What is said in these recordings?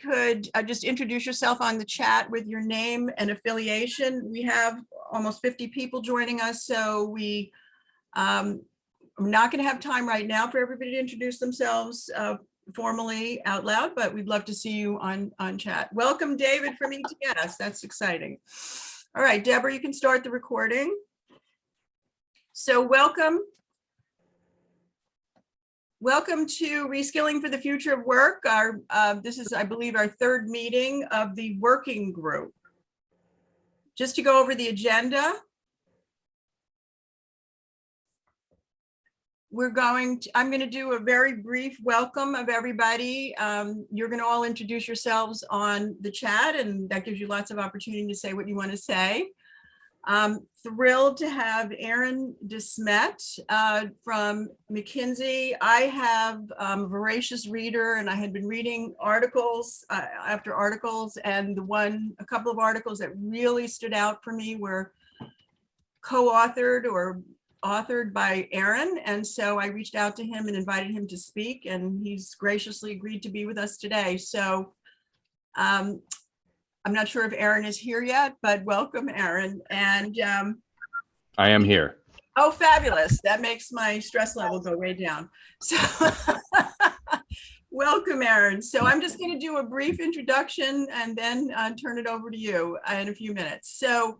could just introduce yourself on the chat with your name and affiliation. We have almost 50 people joining us, so I'm not going to have time right now for everybody to introduce themselves formally out loud, but we'd love to see you on chat. Welcome, David from ETS. That's exciting. All right, Deborah, you can start the recording. So welcome. Welcome to Reskilling for the Future of Work. This is, I believe, our third meeting of the working group. Just to go over the agenda, I'm going to do a very brief welcome of everybody. You're going to all introduce yourselves on the chat, and that gives you lots of opportunity to say what you want to say. Thrilled to have Erin DeSmet from McKinsey. I have a voracious reader, and I had been reading articles after articles, and a couple of articles that really stood out for me were co-authored or authored by Erin, and so I reached out to him and invited him to speak, and he's graciously agreed to be with us today. So I'm not sure if Erin is here yet, but welcome, Erin. And I am here. Oh, fabulous. That makes my stress level go way down. So welcome, Erin. So I'm just going to do a brief introduction and then turn it over to you in a few minutes. So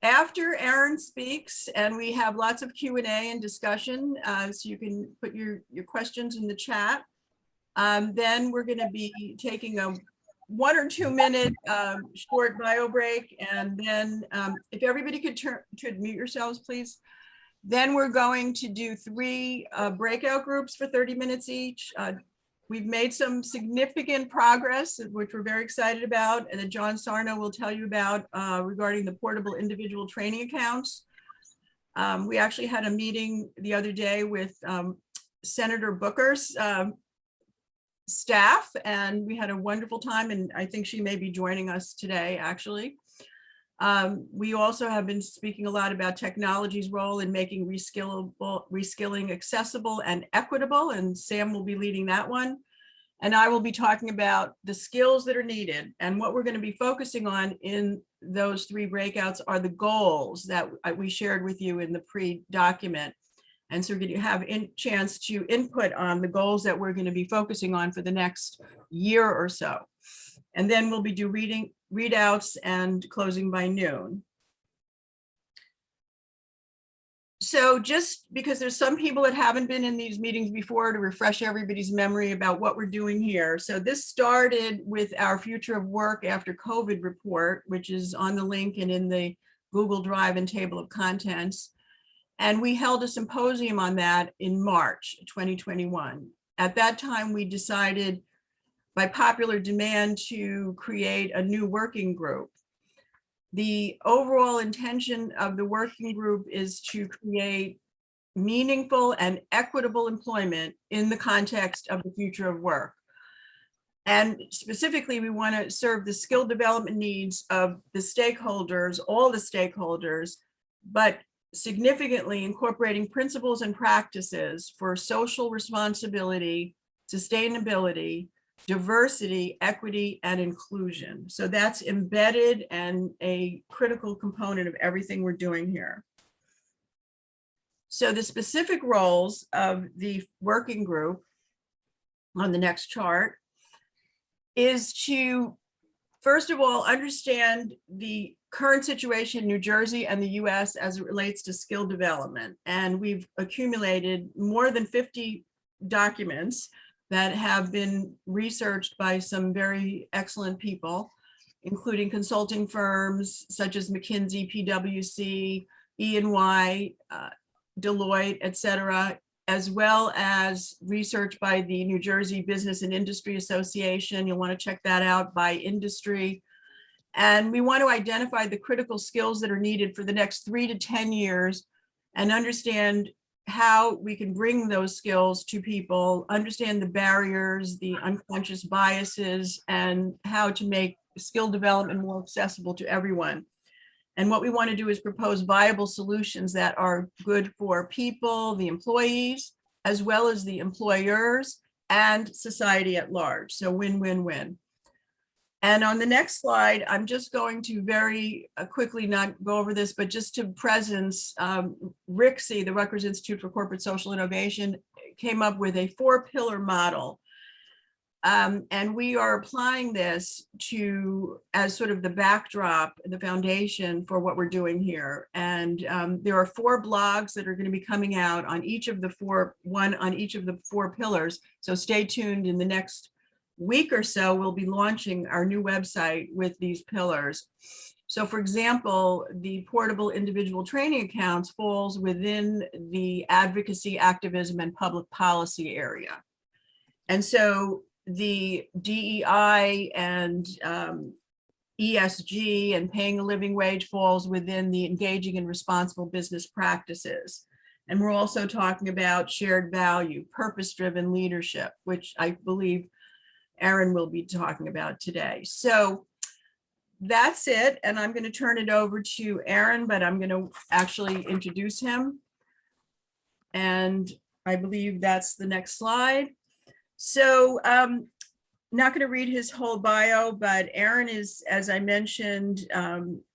after Erin speaks, and we have lots of Q&A and discussion, so you can put your questions in the chat. Then we're going to be taking a 1 or 2 minute short bio break, and then if everybody could mute yourselves, please. Then we're going to do 3 breakout groups for 30 minutes each. We've made some significant progress, which we're very excited about, and that John Sarno will tell you about regarding the portable individual training accounts. We actually had a meeting the other day with Senator Booker's staff, and we had a wonderful time, and I think she may be joining us today, actually. We also have been speaking a lot about technology's role in making reskilling accessible and equitable, and Sam will be leading that one. And I will be talking about the skills that are needed, and what we're going to be focusing on in those 3 breakouts are the goals that we shared with you in the pre-document. And so we're going to have a chance to input on the goals that we're going to be focusing on for the next year or so. And then we'll be doing readouts and closing by noon. So just because there's some people that haven't been in these meetings before, to refresh everybody's memory about what we're doing here. So this started with our Future of Work After COVID report, which is on the link and in the Google Drive and table of contents. And we held a symposium on that in March 2021. At that time, we decided by popular demand to create a new working group. The overall intention of the working group is to create meaningful and equitable employment in the context of the future of work. And specifically, we want to serve the skill development needs of the stakeholders, all the stakeholders, but significantly incorporating principles and practices for social responsibility, sustainability, diversity, equity, and inclusion. So that's embedded and a critical component of everything we're doing here. So the specific roles of the working group on the next chart is to, first of all, understand the current situation in New Jersey and the US as it relates to skill development. And we've accumulated more than 50 documents that have been researched by some very excellent people, including consulting firms such as McKinsey, PwC, E&Y, Deloitte, et cetera, as well as research by the New Jersey Business and Industry Association. You'll want to check that out, by industry. And we want to identify the critical skills that are needed for the next 3 to 10 years and understand how we can bring those skills to people, understand the barriers, the unconscious biases, and how to make skill development more accessible to everyone. And what we want to do is propose viable solutions that are good for people, the employees, as well as the employers and society at large. So win-win-win. And on the next slide, I'm just going to very quickly not go over this, but just to presence, RICSI, the Rutgers Institute for Corporate Social Innovation, came up with a 4-pillar model. And we are applying this as sort of the backdrop, the foundation for what we're doing here. And there are 4 blogs that are going to be coming out on each of the 4 pillars. So stay tuned. In the next week or so, we'll be launching our new website with these pillars. So for example, the portable individual training accounts falls within the advocacy, activism, and public policy area. And so the DEI and ESG and paying a living wage falls within the engaging in responsible business practices. And we're also talking about shared value, purpose-driven leadership, which I believe Aaron will be talking about today. So that's it. And I'm going to turn it over to Aaron, but I'm going to actually introduce him. And I believe that's the next slide. So not going to read his whole bio, but Aaron is, as I mentioned,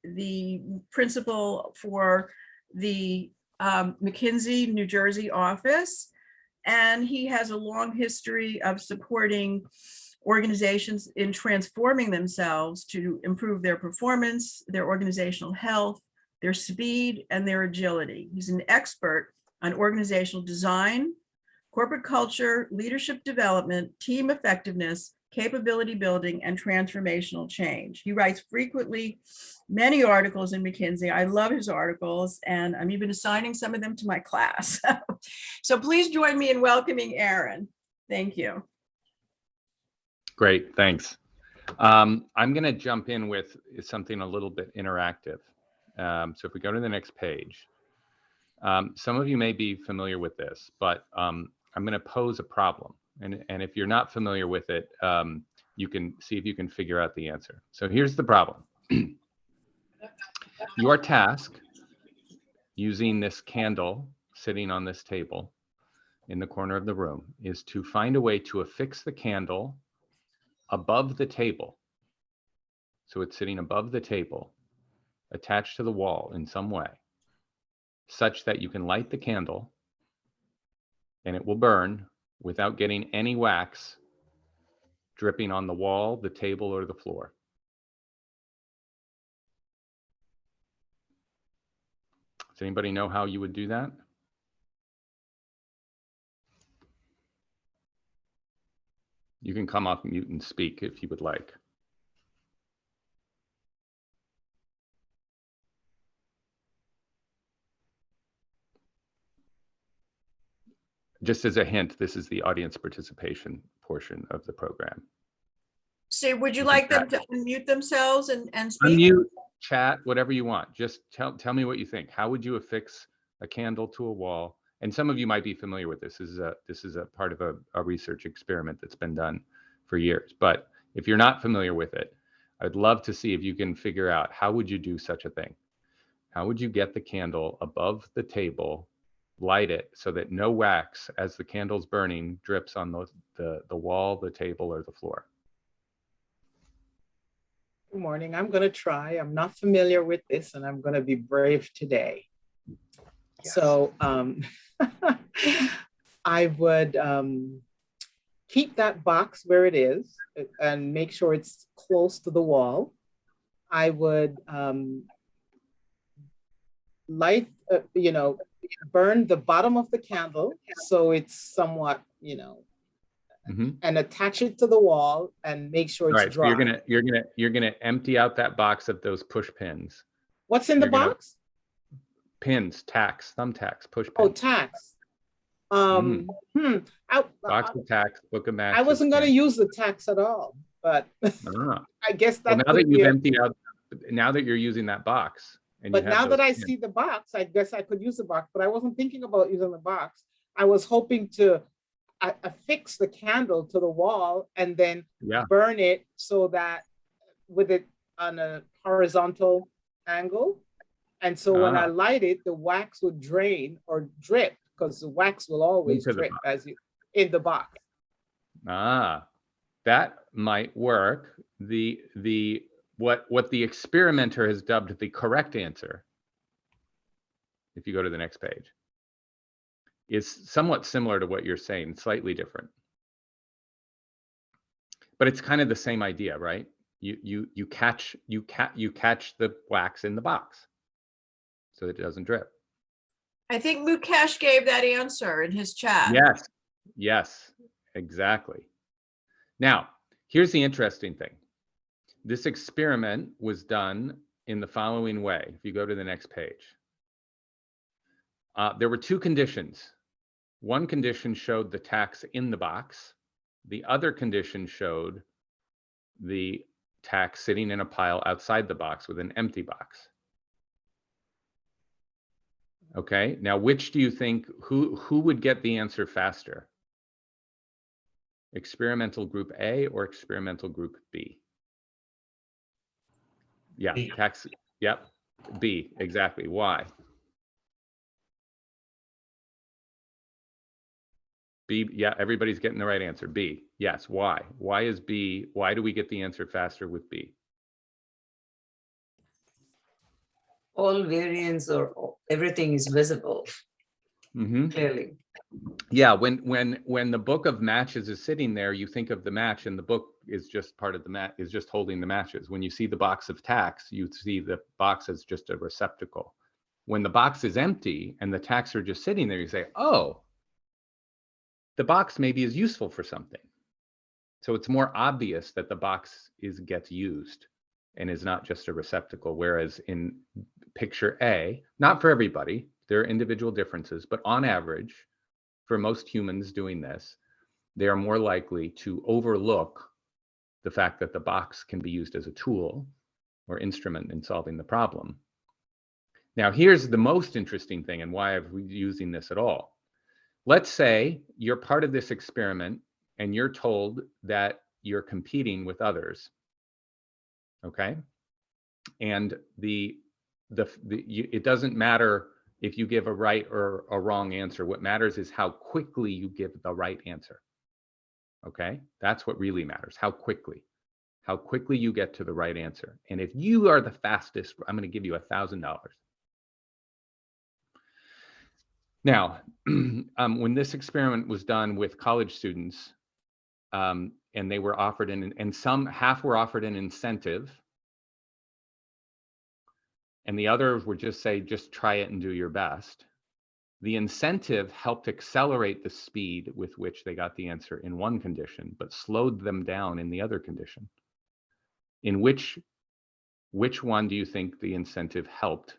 the principal for the McKinsey, New Jersey office. And he has a long history of supporting organizations in transforming themselves to improve their performance, their organizational health, their speed, and their agility. He's an expert on organizational design, corporate culture, leadership development, team effectiveness, capability building, and transformational change. He writes frequently many articles in McKinsey. I love his articles, and I'm even assigning some of them to my class. So please join me in welcoming Aaron. Thank you. Great, thanks. I'm going to jump in with something a little bit interactive. So if we go to the next page, some of you may be familiar with this, but I'm going to pose a problem. And if you're not familiar with it, you can see if you can figure out the answer. So here's the problem. Your task, using this candle sitting on this table in the corner of the room, is to find a way to affix the candle above the table. So it's sitting above the table, attached to the wall in some way, such that you can light the candle and it will burn without getting any wax dripping on the wall, the table, or the floor. Does anybody know how you would do that? You can come off mute and speak if you would like. Just as a hint, this is the audience participation portion of the program. So would you like them to unmute themselves and speak? Unmute, chat, whatever you want. Just tell me what you think. How would you affix a candle to a wall? And some of you might be familiar with this. This is a part of a research experiment that's been done for years. But if you're not familiar with it, I'd love to see if you can figure out how would you do such a thing? How would you get the candle above the table, light it so that no wax, as the candle's burning, drips on the wall, the table, or the floor? Good morning. I'm going to try. I'm not familiar with this, and I'm going to be brave today. Yes. So I would keep that box where it is and make sure it's close to the wall. I would light, burn the bottom of the candle so it's somewhat, and attach it to the wall and make sure it's dry. So you're gonna empty out that box of those push pins. What's in the box? Pins, tacks, thumbtacks, push pins. Oh, tacks. Box of tacks, book of matches. I wasn't going to use the tacks at all, but I guess that. Well, now that you've emptied out, now that you're using that box. But now that I see the box, I guess I could use the box, but I wasn't thinking about using the box. I was hoping to affix the candle to the wall and then burn it so that with it on a horizontal angle. And so when I light it, the wax would drain or drip, because the wax will always drip in the box. That might work. what the experimenter has dubbed the correct answer, if you go to the next page, is somewhat similar to what you're saying, slightly different. But it's kind of the same idea, right? You catch the wax in the box so that it doesn't drip. I think Mukesh gave that answer in his chat. Yes, exactly. Now, here's the interesting thing. This experiment was done in the following way. If you go to the next page, there were two conditions. One condition showed the tacks in the box. The other condition showed the tacks sitting in a pile outside the box with an empty box. Okay, now which do you think, who would get the answer faster? Experimental group A or experimental group B? Yeah, B. tacks, yep, B, exactly. Why? B, yeah, everybody's getting the right answer. B, yes. Why? Why is B? Why do we get the answer faster with B? All variants or everything is visible clearly. Yeah, when the book of matches is sitting there, you think of the match, and the book is just part of the mat, is just holding the matches. When you see the box of tacks, you see the box as just a receptacle. When the box is empty and the tacks are just sitting there, you say, oh, the box maybe is useful for something. So it's more obvious that the box gets used and is not just a receptacle. Whereas in picture A, not for everybody, there are individual differences, but on average, for most humans doing this, they are more likely to overlook the fact that the box can be used as a tool or instrument in solving the problem. Now, here's the most interesting thing and why I'm using this at all. Let's say you're part of this experiment and you're told that you're competing with others, okay? And it doesn't matter if you give a right or a wrong answer. What matters is how quickly you give the right answer, okay? That's what really matters, how quickly you get to the right answer. And if you are the fastest, I'm gonna give you $1,000. Now, when this experiment was done with college students, and they were offered half were offered an incentive, and the others were just try it and do your best. The incentive helped accelerate the speed with which they got the answer in one condition, but slowed them down in the other condition. In which one do you think the incentive helped,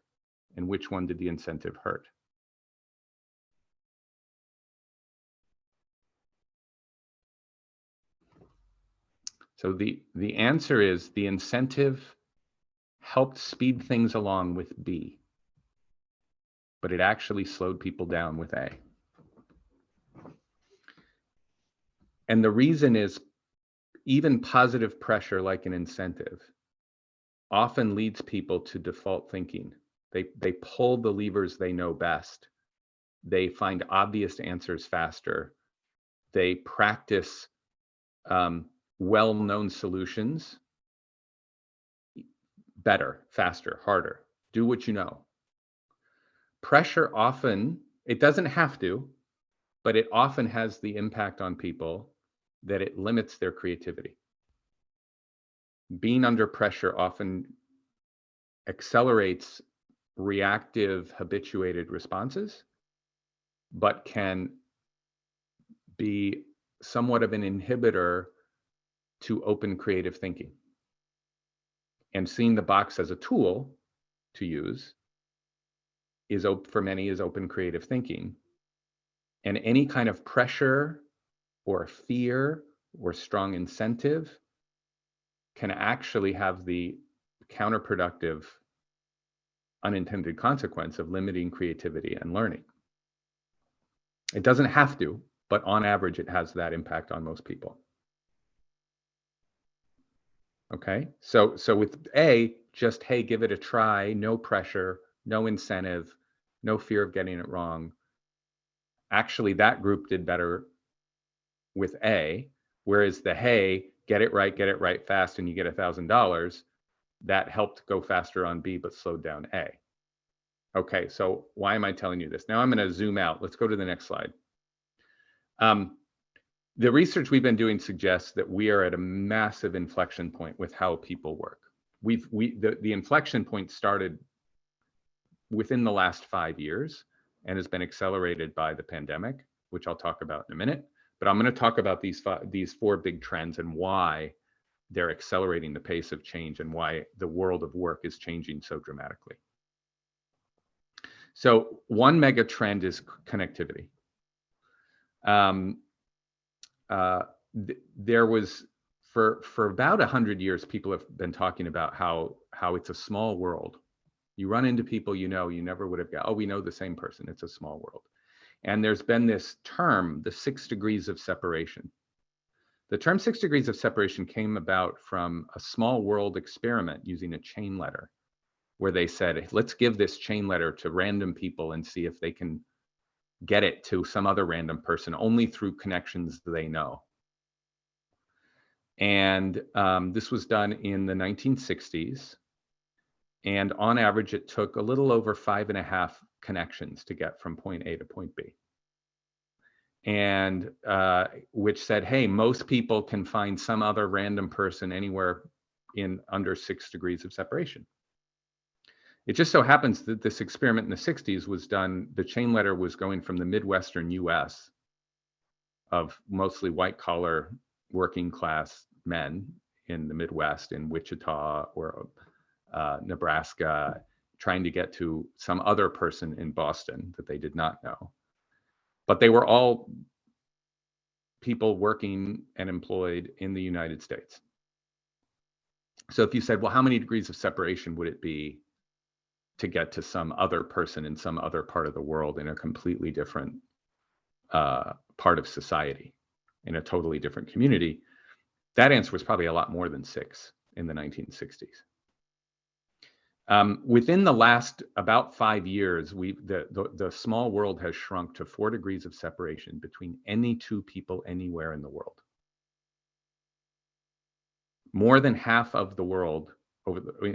and which one did the incentive hurt? So the answer is the incentive helped speed things along with B, but it actually slowed people down with A. And the reason is even positive pressure, like an incentive, often leads people to default thinking. They pull the levers they know best. They find obvious answers faster. They practice well-known solutions better, faster, harder. Do what you know. Pressure often, it doesn't have to, but it often has the impact on people that it limits their creativity. Being under pressure often accelerates reactive, habituated responses, but can be somewhat of an inhibitor to open creative thinking. And seeing the box as a tool to use for many is open creative thinking. And any kind of pressure or fear or strong incentive can actually have the counterproductive unintended consequence of limiting creativity and learning. It doesn't have to, but on average, it has that impact on most people. Okay, so with A, just, hey, give it a try, no pressure, no incentive, no fear of getting it wrong. Actually, that group did better with A, whereas the, hey, get it right fast, and you get $1,000, that helped go faster on B, but slowed down A. Okay, so why am I telling you this? Now I'm going to zoom out. Let's go to the next slide. The research we've been doing suggests that we are at a massive inflection point with how people work. The inflection point started within the last 5 years and has been accelerated by the pandemic, which I'll talk about in a minute. But I'm going to talk about these 4 big trends and why they're accelerating the pace of change and why the world of work is changing so dramatically. So one mega trend is connectivity. There was, for about 100 years, people have been talking about how it's a small world. You run into people you never would have got, oh, we know the same person, it's a small world. And there's been this term, the 6 degrees of separation. The term 6 degrees of separation came about from a small world experiment using a chain letter, where they said, let's give this chain letter to random people and see if they can get it to some other random person only through connections they know. And this was done in the 1960s. And on average, it took a little over 5.5 connections to get from point A to point B. And which said, hey, most people can find some other random person anywhere in under 6 degrees of separation. It just so happens that this experiment in the 60s was done, the chain letter was going from the Midwestern US of mostly white collar working class men in the Midwest, in Wichita or Nebraska, trying to get to some other person in Boston that they did not know. But they were all people working and employed in the United States. So if you said, well, how many degrees of separation would it be to get to some other person in some other part of the world in a completely different part of society, in a totally different community? That answer was probably a lot more than 6 in the 1960s. Within the last about 5 years, the small world has shrunk to 4 degrees of separation between any 2 people anywhere in the world. More than half of the world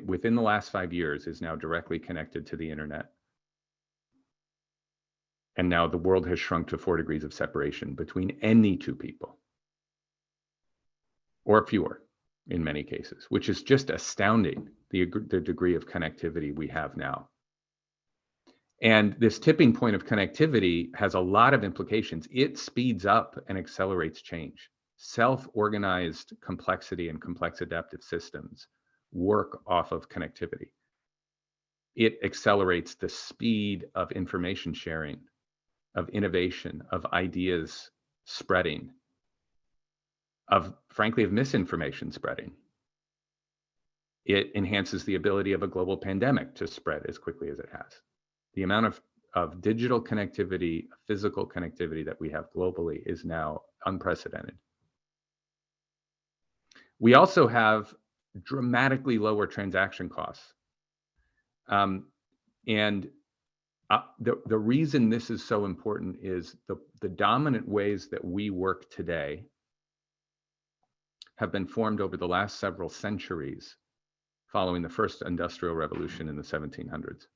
within the last 5 years is now directly connected to the internet. And now the world has shrunk to 4 degrees of separation between any 2 people, or fewer in many cases, which is just astounding, the degree of connectivity we have now. And this tipping point of connectivity has a lot of implications. It speeds up and accelerates change. Self-organized complexity and complex adaptive systems work off of connectivity. It accelerates the speed of information sharing, of innovation, of ideas spreading, frankly, of misinformation spreading. It enhances the ability of a global pandemic to spread as quickly as it has. The amount of digital connectivity, physical connectivity that we have globally is now unprecedented. We also have dramatically lower transaction costs. The reason this is so important is the dominant ways that we work today have been formed over the last several centuries following the first industrial revolution in the 1700s.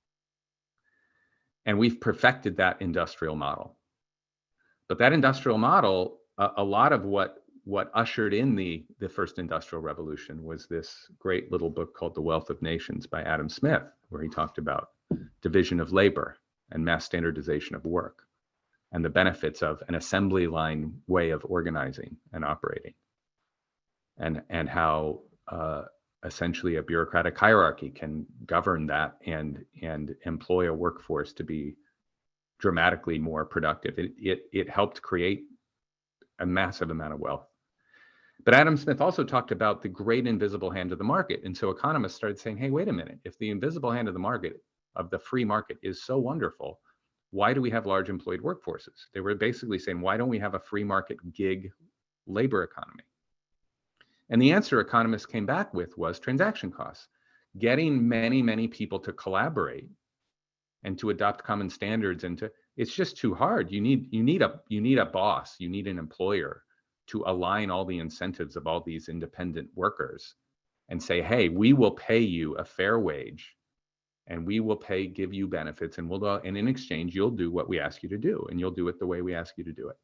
And we've perfected that industrial model. But that industrial model, a lot of what ushered in the first industrial revolution was this great little book called The Wealth of Nations by Adam Smith, where he talked about division of labor and mass standardization of work and the benefits of an assembly line way of organizing and operating, and how essentially a bureaucratic hierarchy can govern that and employ a workforce to be dramatically more productive. It helped create a massive amount of wealth. But Adam Smith also talked about the great invisible hand of the market. And so economists started saying, hey, wait a minute, if the invisible hand of the market, of the free market, is so wonderful, why do we have large employed workforces? They were basically saying, why don't we have a free market gig labor economy? And the answer economists came back with was transaction costs. Getting many, many people to collaborate and to adopt common standards, it's just too hard. You need a boss, you need an employer to align all the incentives of all these independent workers and say, hey, we will pay you a fair wage and we will give you benefits, and and in exchange, you'll do what we ask you to do, and you'll do it the way we ask you to do it.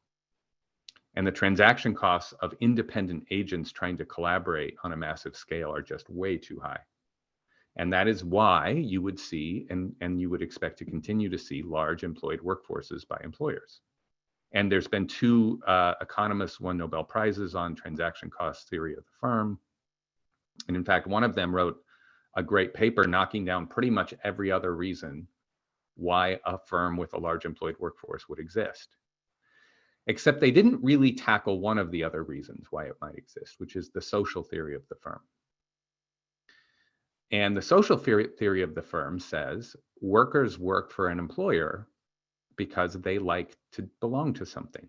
And the transaction costs of independent agents trying to collaborate on a massive scale are just way too high. And that is why you would see, and you would expect to continue to see, large employed workforces by employers. And there's been two economists won Nobel Prizes on transaction cost theory of the firm. And in fact, one of them wrote a great paper knocking down pretty much every other reason why a firm with a large employed workforce would exist. Except they didn't really tackle one of the other reasons why it might exist, which is the social theory of the firm. And the social theory of the firm says workers work for an employer because they like to belong to something.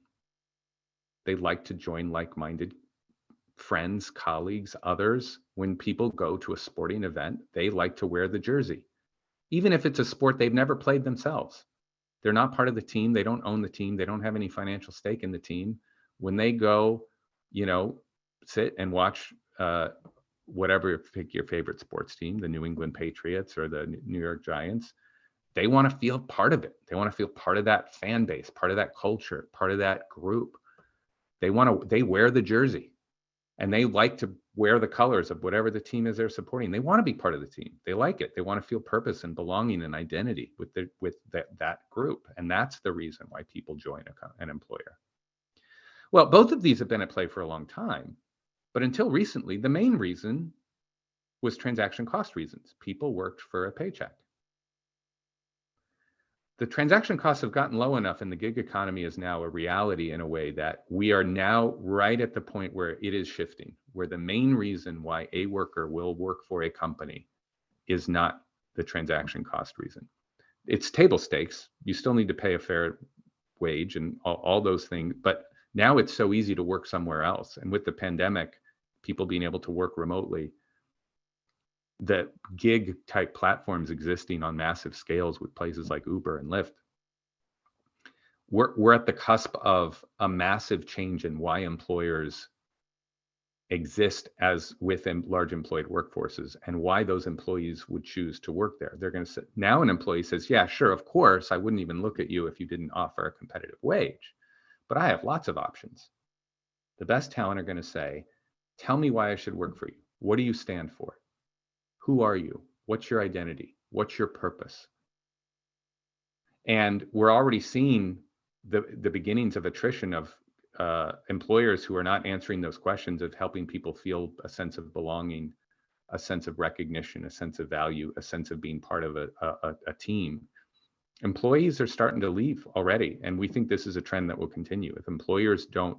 They like to join like-minded friends, colleagues, others. When people go to a sporting event, they like to wear the jersey, even if it's a sport they've never played themselves. They're not part of the team. They don't own the team. They don't have any financial stake in the team. When they go, sit and watch whatever, pick your favorite sports team, the New England Patriots or the New York Giants, they want to feel part of it. They want to feel part of that fan base, part of that culture, part of that group. They wear the jersey, and they like to wear the colors of whatever the team is they're supporting. They want to be part of the team. They like it. They want to feel purpose and belonging and identity with that group. And that's the reason why people join an employer. Well, both of these have been at play for a long time, but until recently, the main reason was transaction cost reasons. People worked for a paycheck. The transaction costs have gotten low enough, and the gig economy is now a reality in a way that we are now right at the point where it is shifting, where the main reason why a worker will work for a company is not the transaction cost reason. It's table stakes. You still need to pay a fair wage and all those things, but now it's so easy to work somewhere else. And with the pandemic, people being able to work remotely, the gig type platforms existing on massive scales with places like Uber and Lyft, we're at the cusp of a massive change in why employers exist as within large employed workforces and why those employees would choose to work there. They're going to say, now an employee says, yeah, sure, of course, I wouldn't even look at you if you didn't offer a competitive wage, but I have lots of options. The best talent are going to say, tell me why I should work for you. What do you stand for? Who are you? What's your identity? What's your purpose? And we're already seeing the beginnings of attrition of employers who are not answering those questions, of helping people feel a sense of belonging, a sense of recognition, a sense of value, a sense of being part of a team. Employees are starting to leave already, and we think this is a trend that will continue. If employers don't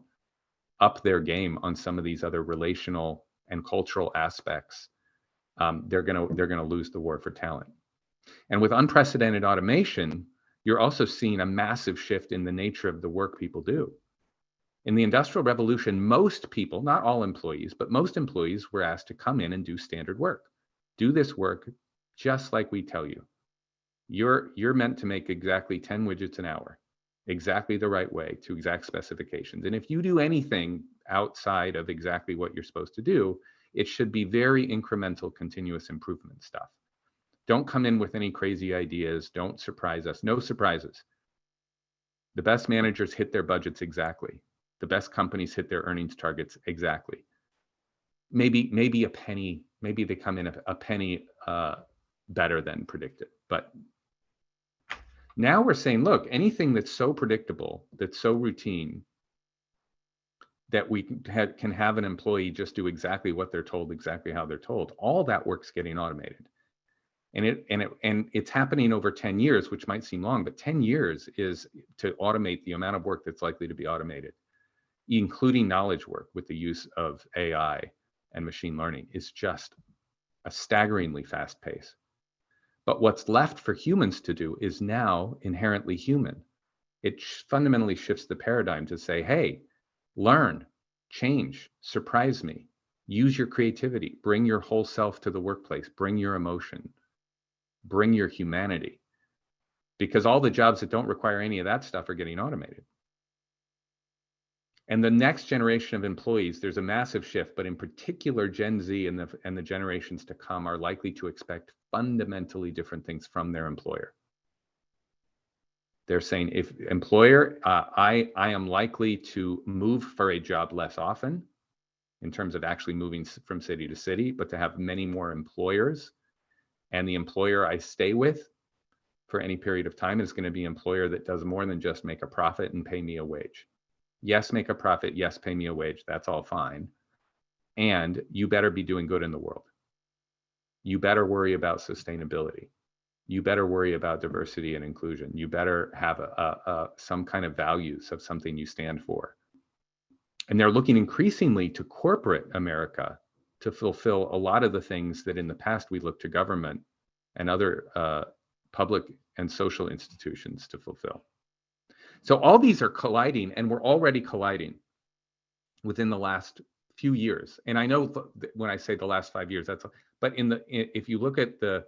up their game on some of these other relational and cultural aspects, they're gonna lose the war for talent. And with unprecedented automation, you're also seeing a massive shift in the nature of the work people do. In the Industrial Revolution, most people, not all employees, but most employees were asked to come in and do standard work. Do this work just like we tell you. You're meant to make exactly 10 widgets an hour, exactly the right way, to exact specifications. And if you do anything outside of exactly what you're supposed to do, it should be very incremental, continuous improvement stuff. Don't come in with any crazy ideas. Don't surprise us. No surprises. The best managers hit their budgets exactly. The best companies hit their earnings targets exactly. Maybe a penny, maybe they come in a penny better than predicted. But now we're saying, look, anything that's so predictable, that's so routine, that we can have an employee just do exactly what they're told, exactly how they're told, all that work's getting automated. And it's happening over 10 years, which might seem long, but 10 years is to automate the amount of work that's likely to be automated, including knowledge work with the use of AI and machine learning, is just a staggeringly fast pace. But what's left for humans to do is now inherently human. It fundamentally shifts the paradigm to say, hey, learn, change, surprise me, use your creativity, bring your whole self to the workplace, bring your emotion, bring your humanity, because all the jobs that don't require any of that stuff are getting automated. And the next generation of employees, there's a massive shift, but in particular, Gen Z and the generations to come are likely to expect fundamentally different things from their employer. They're saying, if employer, I am likely to move for a job less often in terms of actually moving from city to city, but to have many more employers. And the employer I stay with for any period of time is going to be an employer that does more than just make a profit and pay me a wage. Yes, make a profit. Yes, pay me a wage. That's all fine. And you better be doing good in the world. You better worry about sustainability. You better worry about diversity and inclusion. You better have some kind of values of something you stand for. And they're looking increasingly to corporate America to fulfill a lot of the things that in the past we looked to government and other public and social institutions to fulfill. So all these are colliding, and we're already colliding within the last few years. And I know when I say the last 5 years, but if you look at the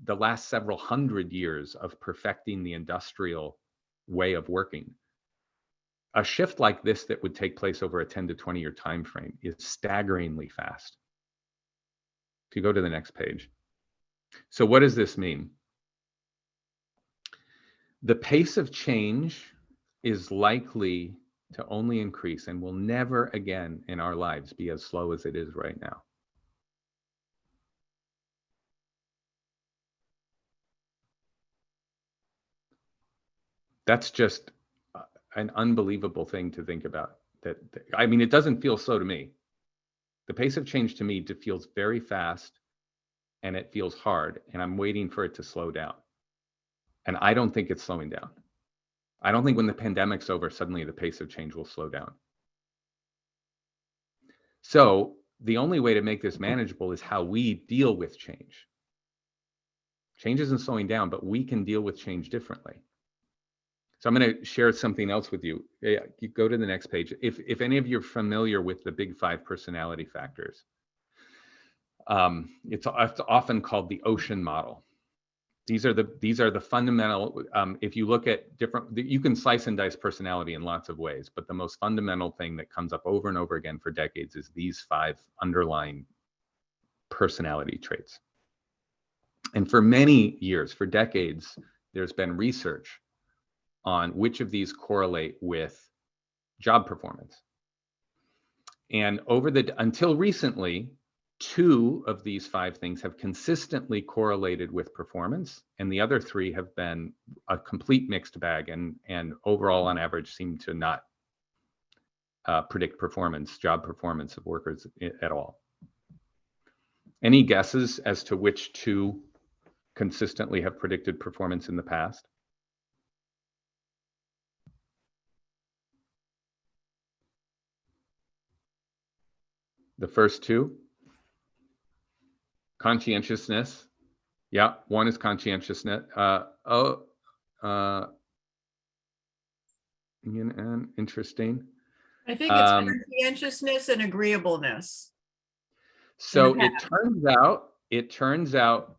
last several hundred years of perfecting the industrial way of working, a shift like this that would take place over a 10 to 20 year time frame is staggeringly fast. If you go to the next page. So what does this mean? The pace of change is likely to only increase and will never again in our lives be as slow as it is right now. That's just an unbelievable thing to think about. I mean, it doesn't feel slow to me. The pace of change to me feels very fast, and it feels hard, and I'm waiting for it to slow down. And I don't think it's slowing down. I don't think when the pandemic's over, suddenly the pace of change will slow down. So the only way to make this manageable is how we deal with change. Change isn't slowing down, but we can deal with change differently. So I'm going to share something else with you. You go to the next page. If any of you are familiar with the big 5 personality factors, it's often called the ocean model. These are the fundamental, if you look at you can slice and dice personality in lots of ways, but the most fundamental thing that comes up over and over again for decades is these 5 underlying personality traits. And for many years, for decades, there's been research on which of these correlate with job performance. And until recently, 2 of these 5 things have consistently correlated with performance, and the other 3 have been a complete mixed bag, and overall on average seem to not predict job performance of workers at all. Any guesses as to which 2 consistently have predicted performance in the past? The first 2? Conscientiousness. Yeah, one is conscientiousness. Interesting. I think it's conscientiousness and agreeableness. So it turns out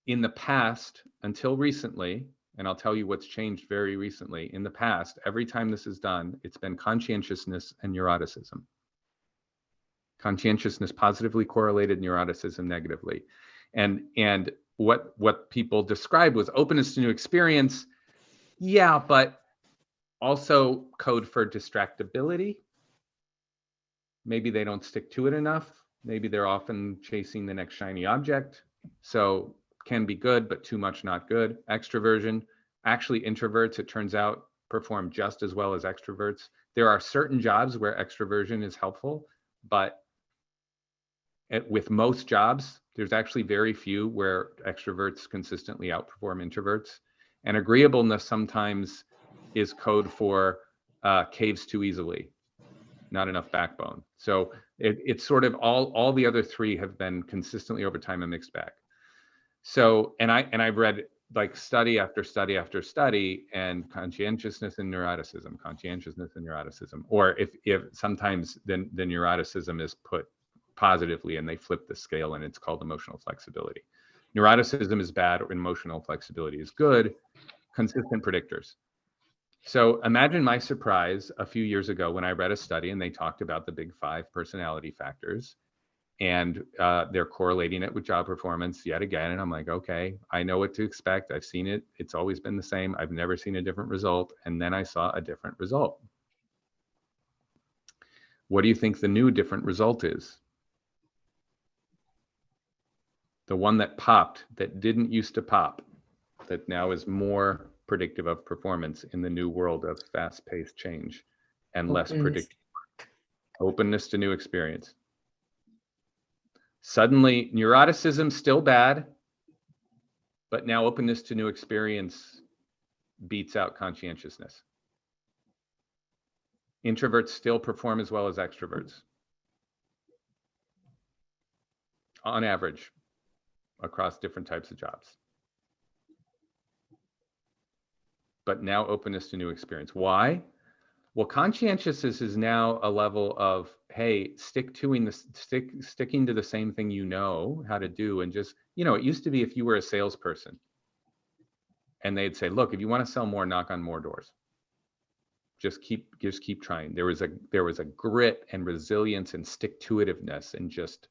in the past, until recently, and I'll tell you what's changed very recently. In the past, every time this is done, it's been conscientiousness and neuroticism. Conscientiousness positively correlated, neuroticism negatively. And what people described was openness to new experience. Yeah, but also code for distractibility. Maybe they don't stick to it enough. Maybe they're often chasing the next shiny object. So can be good, but too much not good. Extroversion. Actually, introverts, it turns out, perform just as well as extroverts. There are certain jobs where extroversion is helpful, but with most jobs, there's actually very few where extroverts consistently outperform introverts. And agreeableness sometimes is code for caves too easily, not enough backbone. So it's sort of all the other 3 have been consistently over time a mixed bag. So, and I've read like study after study after study, and conscientiousness and neuroticism, or if sometimes then the neuroticism is put positively and they flip the scale, and it's called emotional flexibility. Neuroticism is bad, or emotional flexibility is good, consistent predictors. So imagine my surprise a few years ago when I read a study and they talked about the big 5 personality factors, and they're correlating it with job performance yet again. And I'm like, okay, I know what to expect. I've seen it. It's always been the same. I've never seen a different result. And then I saw a different result. What do you think the new different result is? The one that popped, that didn't used to pop, that now is more predictive of performance in the new world of fast-paced change and less predictive. Openness to new experience. Suddenly, neuroticism still bad, but now openness to new experience beats out conscientiousness. Introverts still perform as well as extroverts, on average, across different types of jobs. But now openness to new experience. Why? Well, conscientiousness is now a level of, hey, sticking to the same thing you know how to do, and just, it used to be if you were a salesperson and they'd say, look, if you want to sell more, knock on more doors. Just keep trying. There was a grit and resilience and stick-to-itiveness and just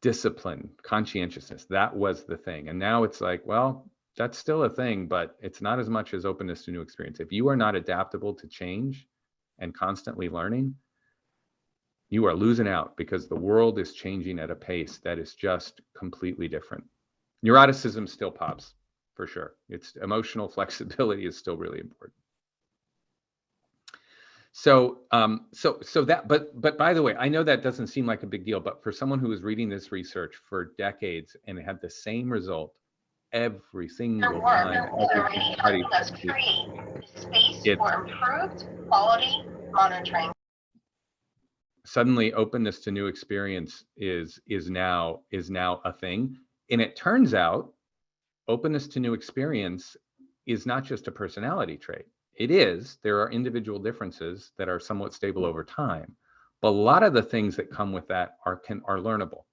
discipline, conscientiousness. That was the thing. And now it's like, well, that's still a thing, but it's not as much as openness to new experience. If you are not adaptable to change and constantly learning, you are losing out, because the world is changing at a pace that is just completely different. Neuroticism still pops, for sure. It's emotional flexibility is still really important. So but by the way, I know that doesn't seem like a big deal, but for someone who was reading this research for decades and had the same result every single time, suddenly openness to new experience is now a thing. And it turns out openness to new experience is not just a personality trait. It is. There are individual differences that are somewhat stable over time, but a lot of the things that come with that are learnable.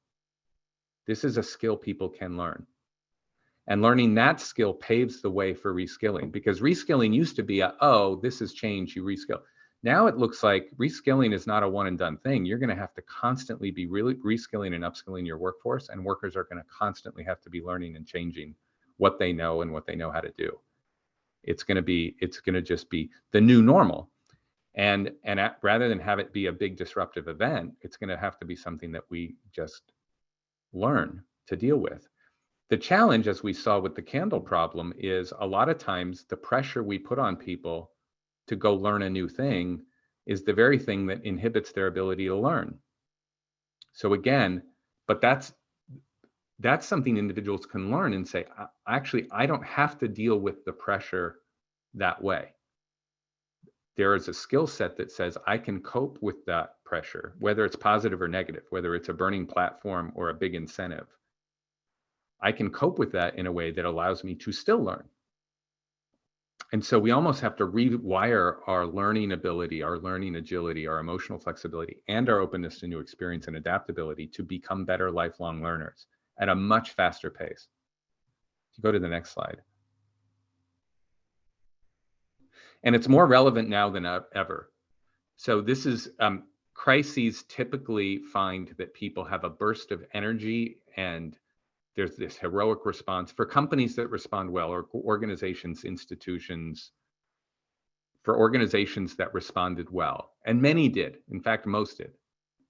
This is a skill people can learn. And learning that skill paves the way for reskilling, because reskilling used to be this is change, you reskill. Now it looks like reskilling is not a one and done thing. You're going to have to constantly be really reskilling and upskilling your workforce, and workers are going to constantly have to be learning and changing what they know and what they know how to do. It's going to just be the new normal. And rather than have it be a big disruptive event, it's going to have to be something that we just learn to deal with. The challenge, as we saw with the candle problem, is a lot of times the pressure we put on people to go learn a new thing is the very thing that inhibits their ability to learn. So again, but that's something individuals can learn and say, actually, I don't have to deal with the pressure that way. There is a skill set that says I can cope with that pressure, whether it's positive or negative, whether it's a burning platform or a big incentive. I can cope with that in a way that allows me to still learn. And so we almost have to rewire our learning ability, our learning agility, our emotional flexibility, and our openness to new experience and adaptability to become better lifelong learners at a much faster pace. If you go to the next slide. And it's more relevant now than ever. So this is, crises typically find that people have a burst of energy, and there's this heroic response for companies that respond well, or organizations, institutions, for organizations that responded well. And many did. In fact, most did.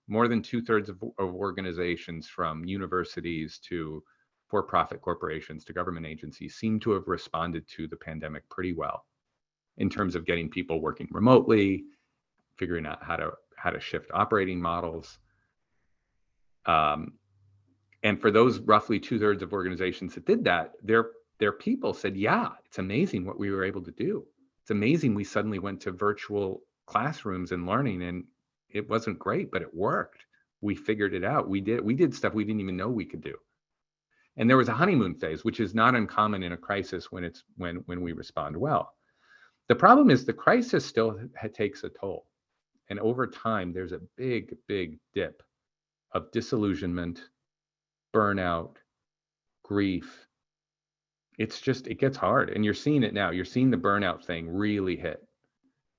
More than 2/3 of organizations, from universities to for-profit corporations to government agencies, seem to have responded to the pandemic pretty well in terms of getting people working remotely, figuring out how to shift operating models. And for those roughly 2/3 of organizations that did that, their people said, yeah, it's amazing what we were able to do. It's amazing we suddenly went to virtual classrooms and learning, and it wasn't great, but it worked. We figured it out. We did stuff we didn't even know we could do. And there was a honeymoon phase, which is not uncommon in a crisis when we respond well. The problem is the crisis still takes a toll. And over time, there's a big, big dip of disillusionment, burnout, grief, it gets hard, and you're seeing it now. You're seeing the burnout thing really hit.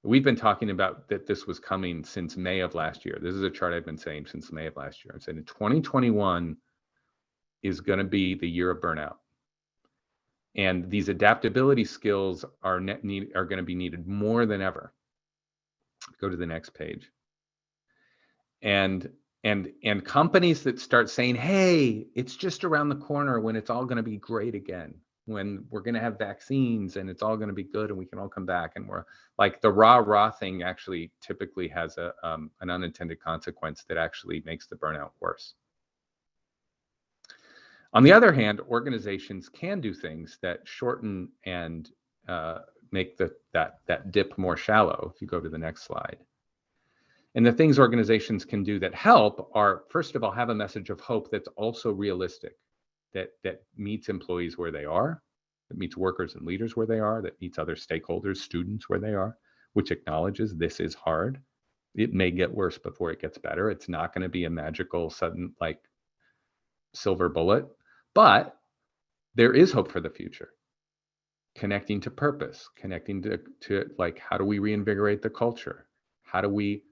We've been talking about that this was coming since May of last year. This is a chart I've been saying since May of last year. I'm saying 2021 is going to be the year of burnout. And these adaptability skills are going to be needed more than ever. Go to the next page. And companies that start saying, hey, it's just around the corner when it's all going to be great again, when we're going to have vaccines and it's all going to be good and we can all come back, and we're like, the rah thing actually typically has an unintended consequence that actually makes the burnout worse. On the other hand, organizations can do things that shorten and make that dip more shallow. If you go to the next slide. And the things organizations can do that help are, first of all, have a message of hope that's also realistic, that meets employees where they are, that meets workers and leaders where they are, that meets other stakeholders, students where they are, which acknowledges this is hard. It may get worse before it gets better. It's not going to be a magical, sudden, like, silver bullet, but there is hope for the future. Connecting to purpose, connecting to like, how do we reinvigorate the culture? How do we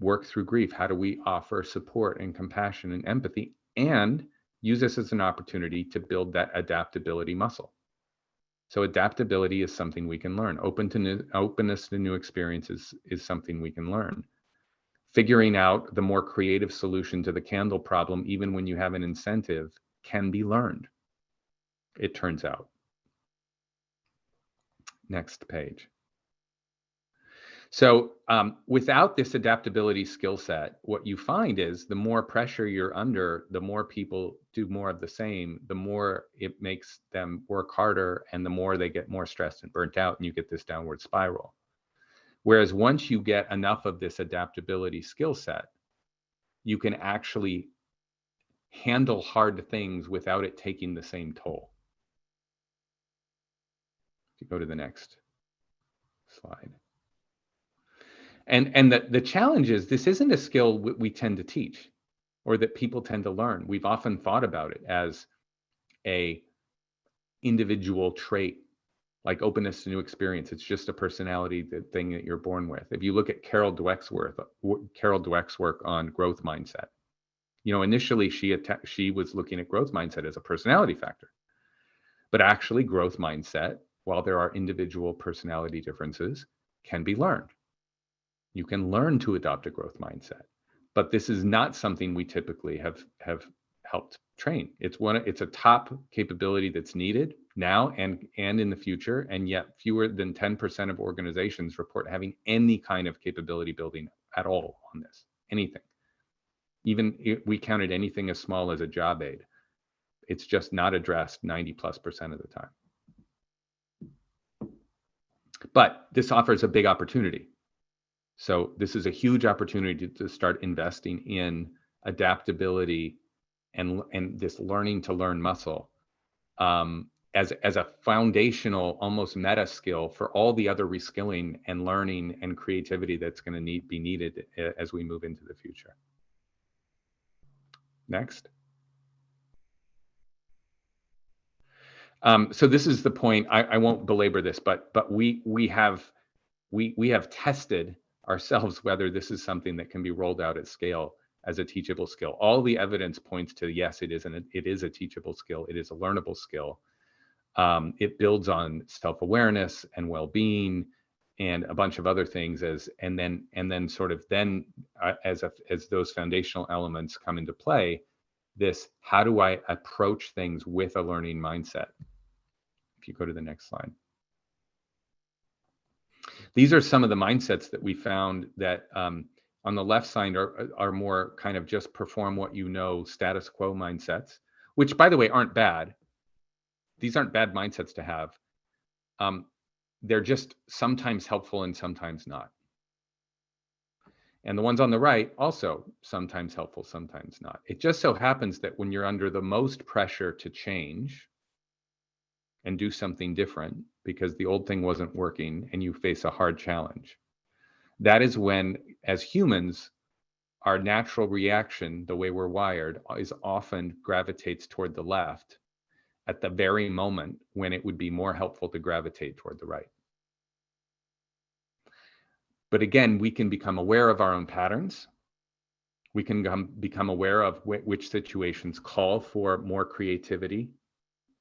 work through grief? How do we offer support and compassion and empathy, and use this as an opportunity to build that adaptability muscle? So adaptability is something we can learn. Openness to new experiences is something we can learn. Figuring out the more creative solution to the candle problem, even when you have an incentive, can be learned, it turns out. Next page. So without this adaptability skill set, what you find is the more pressure you're under, the more people do more of the same, the more it makes them work harder, and the more they get more stressed and burnt out, and you get this downward spiral. Whereas once you get enough of this adaptability skill set, you can actually handle hard things without it taking the same toll. If you go to the next slide. And the challenge is, this isn't a skill we tend to teach or that people tend to learn. We've often thought about it as a individual trait, like openness to new experience. It's just a personality thing that you're born with. If you look at Carol Dweck's work on growth mindset, you know, initially she was looking at growth mindset as a personality factor, but actually growth mindset, while there are individual personality differences, can be learned. You can learn to adopt a growth mindset, but this is not something we typically have helped train. It's a top capability that's needed now and in the future, and yet fewer than 10% of organizations report having any kind of capability building at all on this, anything. Even if we counted anything as small as a job aid, it's just not addressed 90+% of the time. But this offers a big opportunity. So this is a huge opportunity to start investing in adaptability and this learning to learn muscle as a foundational, almost meta skill for all the other reskilling and learning and creativity that's going to be needed as we move into the future. Next. So this is the point. I won't belabor this, but we have tested ourselves whether this is something that can be rolled out at scale as a teachable skill. All the evidence points to yes, it is a teachable skill. It is a learnable skill. It builds on self-awareness and well-being and a bunch of other things as those foundational elements come into play, this, how do I approach things with a learning mindset? If you go to the next slide. These are some of the mindsets that we found that on the left side are more kind of just perform what you know, status quo mindsets, which, by the way, aren't bad. These aren't bad mindsets to have. They're just sometimes helpful and sometimes not. And the ones on the right, also sometimes helpful, sometimes not. It just so happens that when you're under the most pressure to change and do something different because the old thing wasn't working and you face a hard challenge, that is when, as humans, our natural reaction, the way we're wired, is often gravitates toward the left. at the very moment when it would be more helpful to gravitate toward the right. But again, we can become aware of our own patterns. We can become aware of which situations call for more creativity,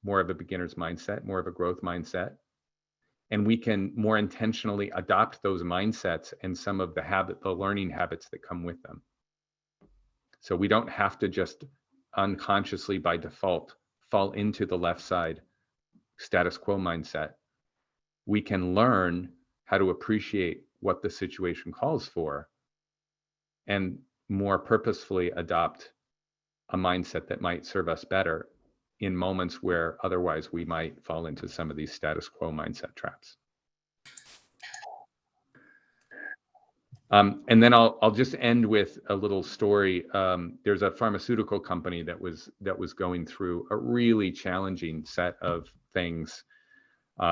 more of a beginner's mindset, more of a growth mindset. And we can more intentionally adopt those mindsets and some of the learning habits that come with them. So we don't have to just unconsciously by default fall into the left side status quo mindset. We can learn how to appreciate what the situation calls for and more purposefully adopt a mindset that might serve us better in moments where otherwise we might fall into some of these status quo mindset traps. And then I'll just end with a little story. There's a pharmaceutical company that was going through a really challenging set of things.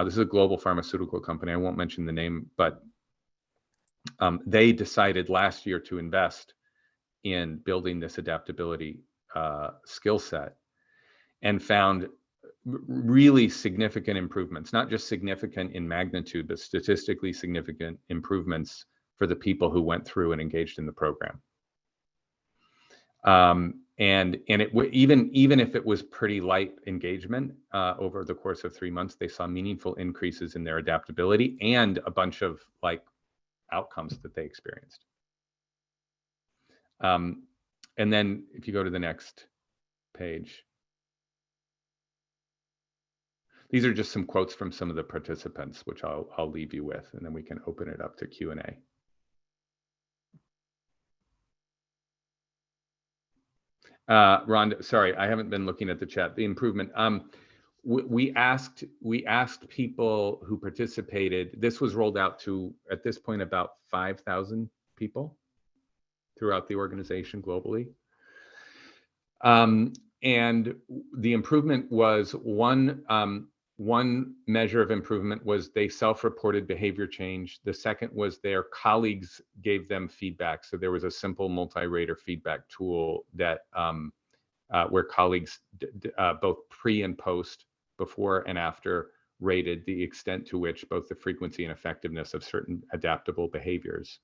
This is a global pharmaceutical company. I won't mention the name, but they decided last year to invest in building this adaptability skill set and found really significant improvements, not just significant in magnitude, but statistically significant improvements for the people who went through and engaged in the program. And even if it was pretty light engagement over the course of 3 months, they saw meaningful increases in their adaptability and a bunch of like outcomes that they experienced. And then if you go to the next page, these are just some quotes from some of the participants, which I'll leave you with, and then we can open it up to Q&A. Rhonda, sorry, I haven't been looking at the chat. The improvement. We asked people who participated. This was rolled out to, at this point, about 5,000 people throughout the organization globally. And the improvement was one measure of improvement was they self-reported behavior change. The second was their colleagues gave them feedback. So there was a simple multi-rater feedback tool that where colleagues both pre and post, before and after, rated the extent to which both the frequency and effectiveness of certain adaptable behaviors.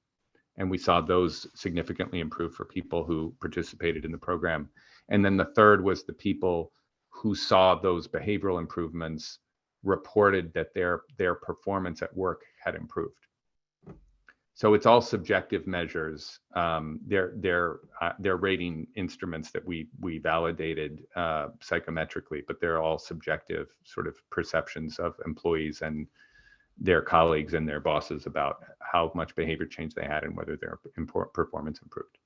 And we saw those significantly improve for people who participated in the program. And then the third was the people who saw those behavioral improvements reported that their performance at work had improved. So it's all subjective measures. They're rating instruments that we validated psychometrically, but they're all subjective sort of perceptions of employees and their colleagues and their bosses about how much behavior change they had and whether their performance improved.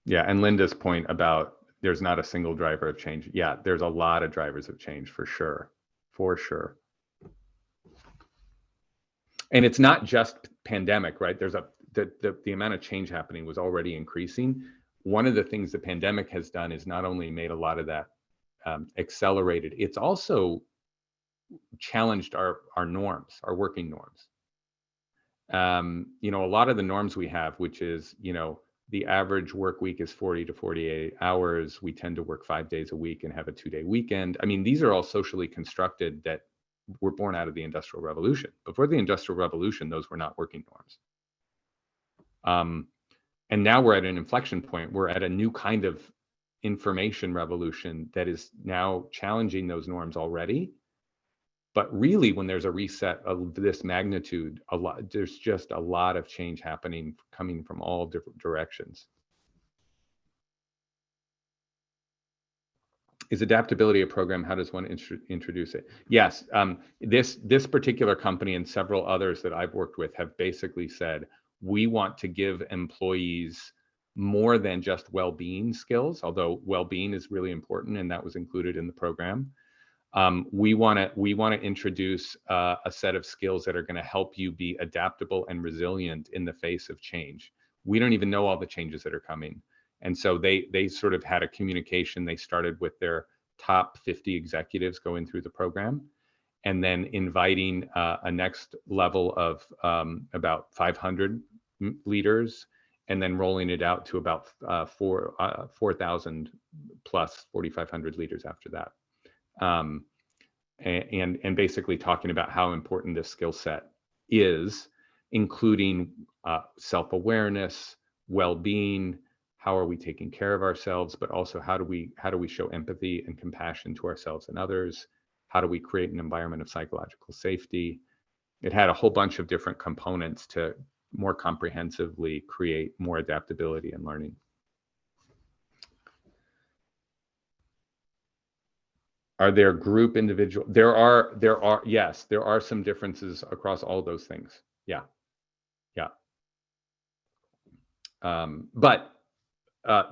Yeah, and Linda's point about there's not a single driver of change. Yeah, there's a lot of drivers of change for sure, for sure. And it's not just pandemic, right? There's the amount of change happening was already increasing. One of the things the pandemic has done is not only made a lot of that accelerated, it's also challenged our norms, our working norms. You know, a lot of the norms we have, which is, you know, the average work week is 40 to 48 hours. We tend to work 5 days a week and have a 2-day weekend. I mean, these are all socially constructed that were born out of the Industrial Revolution. Before the Industrial Revolution, those were not working norms. And now we're at an inflection point. We're at a new kind of information revolution that is now challenging those norms already. But really, when there's a reset of this magnitude, there's just a lot of change happening, coming from all different directions. Is adaptability a program? How does one introduce it? Yes, this particular company and several others that I've worked with have basically said, we want to give employees more than just well-being skills, although well-being is really important, and that was included in the program. We want to introduce a set of skills that are going to help you be adaptable and resilient in the face of change. We don't even know all the changes that are coming. And so they sort of had a communication. They started with their top 50 executives going through the program, and then inviting a next level of about 500 leaders and then rolling it out to about 4,000 plus 4,500 leaders after that. And basically talking about how important this skill set is, including self-awareness, well-being, how are we taking care of ourselves, but also how do we show empathy and compassion to ourselves and others? How do we create an environment of psychological safety? It had a whole bunch of different components to more comprehensively create more adaptability and learning. Are there group individual? There are, yes, there are some differences across all those things. Yeah. But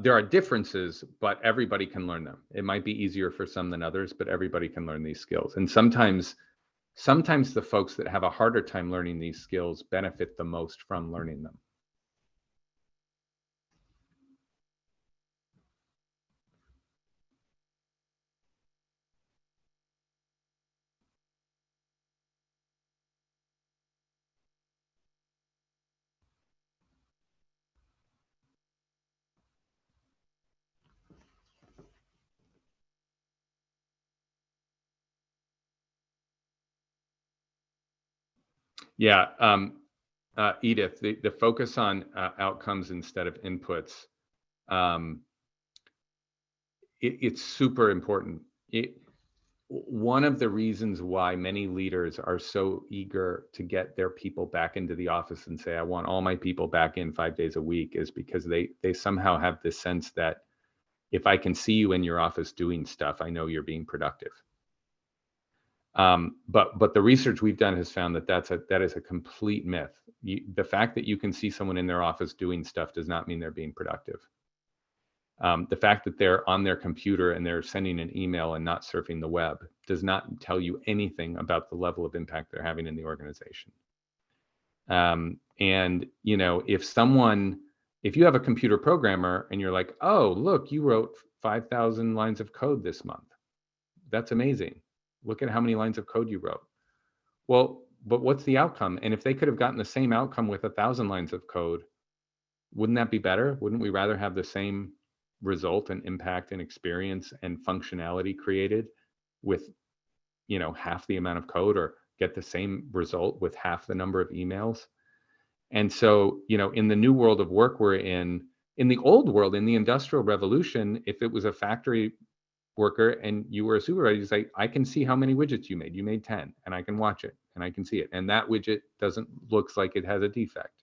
there are differences, but everybody can learn them. It might be easier for some than others, but everybody can learn these skills. And sometimes the folks that have a harder time learning these skills benefit the most from learning them. Yeah, Edith, the focus on outcomes instead of inputs, it's super important. One of the reasons why many leaders are so eager to get their people back into the office and say, I want all my people back in 5 days a week, is because they somehow have this sense that if I can see you in your office doing stuff, I know you're being productive. But the research we've done has found that that is a complete myth. The fact that you can see someone in their office doing stuff does not mean they're being productive. The fact that they're on their computer and they're sending an email and not surfing the web does not tell you anything about the level of impact they're having in the organization. And you know, if you have a computer programmer and you're like, oh, look, you wrote 5,000 lines of code this month. That's amazing. Look at how many lines of code you wrote. Well, but what's the outcome? And if they could have gotten the same outcome with 1,000 lines of code, wouldn't that be better? Wouldn't we rather have the same result and impact and experience and functionality created with, you know, half the amount of code, or get the same result with half the number of emails? And so, you know, in the new world of work we're in the old world, in the Industrial Revolution, if it was a factory worker and you were a supervisor, you say, I can see how many widgets you made. You made 10, and I can watch it and I can see it. And that widget looks like it has a defect.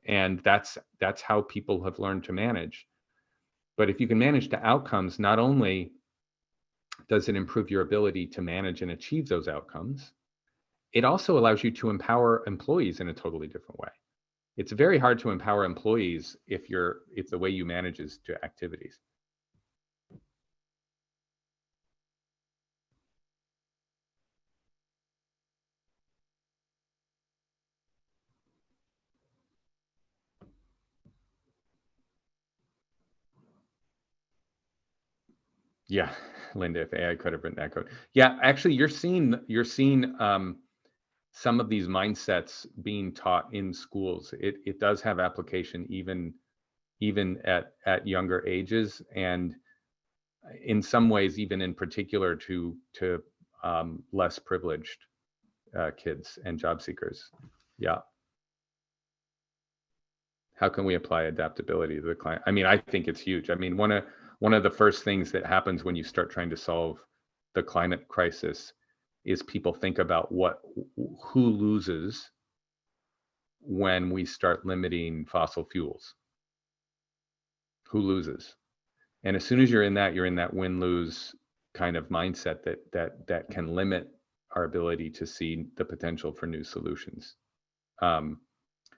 And that's how people have learned to manage. But if you can manage to outcomes, not only does it improve your ability to manage and achieve those outcomes, it also allows you to empower employees in a totally different way. It's very hard to empower employees if the way you manage is to activities. Yeah, Linda, if AI could have written that code. Yeah, actually, you're seeing some of these mindsets being taught in schools. It does have application even at younger ages, and in some ways, even in particular to less privileged kids and job seekers. Yeah. How can we apply adaptability to the client? I mean, I think it's huge. I mean, one of the first things that happens when you start trying to solve the climate crisis is people think about who loses when we start limiting fossil fuels. Who loses? And as soon as you're in that win-lose kind of mindset that can limit our ability to see the potential for new solutions.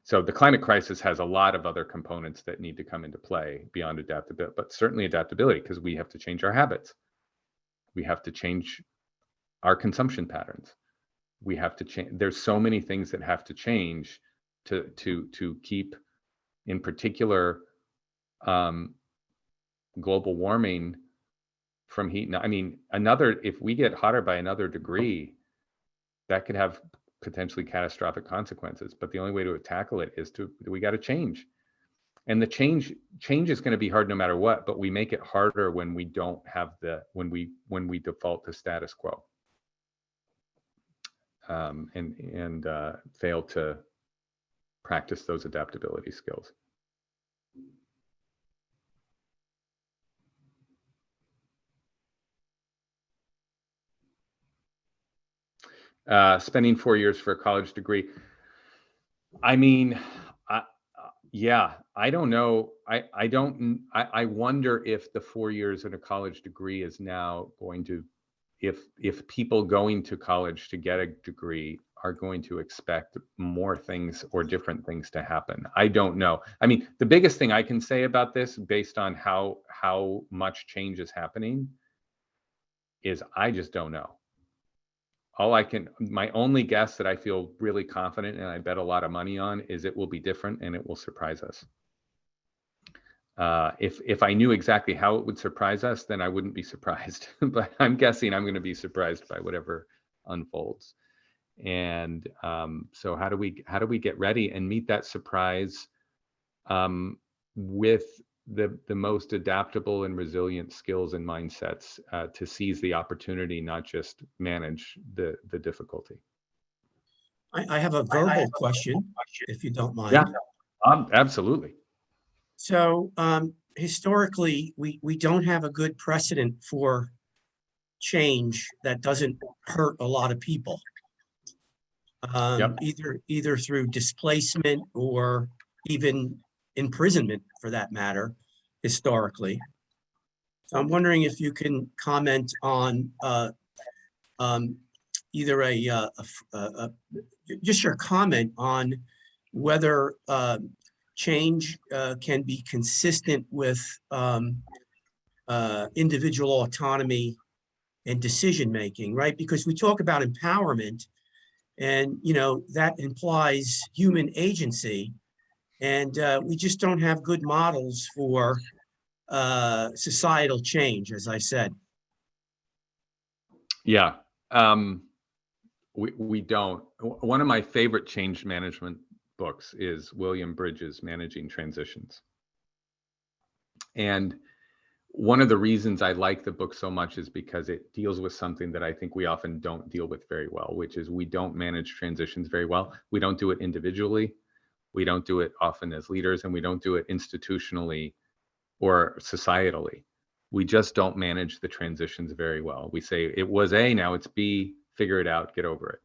So the climate crisis has a lot of other components that need to come into play beyond adaptability, but certainly adaptability, because we have to change our habits. We have to change our consumption patterns. We have to change. There's so many things that have to change to keep, in particular, global warming from heat. I mean, if we get hotter by another degree, that could have potentially catastrophic consequences. But the only way to tackle it is we got to change. And the change is going to be hard no matter what, but we make it harder when we don't have when we default to status quo, and fail to practice those adaptability skills. Spending 4 years for a college degree. I mean, yeah, I don't know. I wonder if the 4 years in a college degree is now going to, if people going to college to get a degree are going to expect more things or different things to happen. I don't know. I mean, the biggest thing I can say about this, based on how much change is happening, is I just don't know. My only guess that I feel really confident and I bet a lot of money on is it will be different and it will surprise us. If I knew exactly how it would surprise us, then I wouldn't be surprised. But I'm guessing I'm going to be surprised by whatever unfolds. And so how do we get ready and meet that surprise with the most adaptable and resilient skills and mindsets to seize the opportunity, not just manage the difficulty? I have a verbal question, if you don't mind. Yeah, absolutely. So historically, we don't have a good precedent for change that doesn't hurt a lot of people, either through displacement or even imprisonment, for that matter, historically. So I'm wondering if you can comment on either just your comment on whether change can be consistent with individual autonomy and decision making, right? Because we talk about empowerment, and that implies human agency, and we just don't have good models for societal change, as I said. Yeah, we don't. One of my favorite change management books is William Bridges' Managing Transitions. And one of the reasons I like the book so much is because it deals with something that I think we often don't deal with very well, which is we don't manage transitions very well. We don't do it individually. We don't do it often as leaders, and we don't do it institutionally or societally. We just don't manage the transitions very well. We say it was A, now it's B, figure it out, get over it.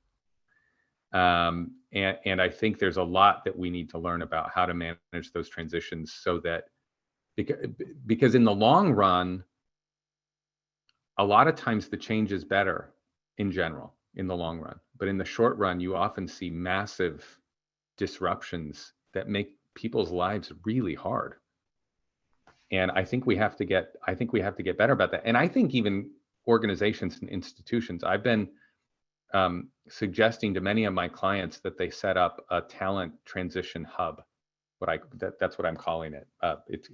And I think there's a lot that we need to learn about how to manage those transitions, so that, because in the long run, a lot of times the change is better in general in the long run, but in the short run, you often see massive disruptions that make people's lives really hard. And I think we have to get better about that. And I think even organizations and institutions, I've been suggesting to many of my clients that they set up a talent transition hub. That's what I'm calling it.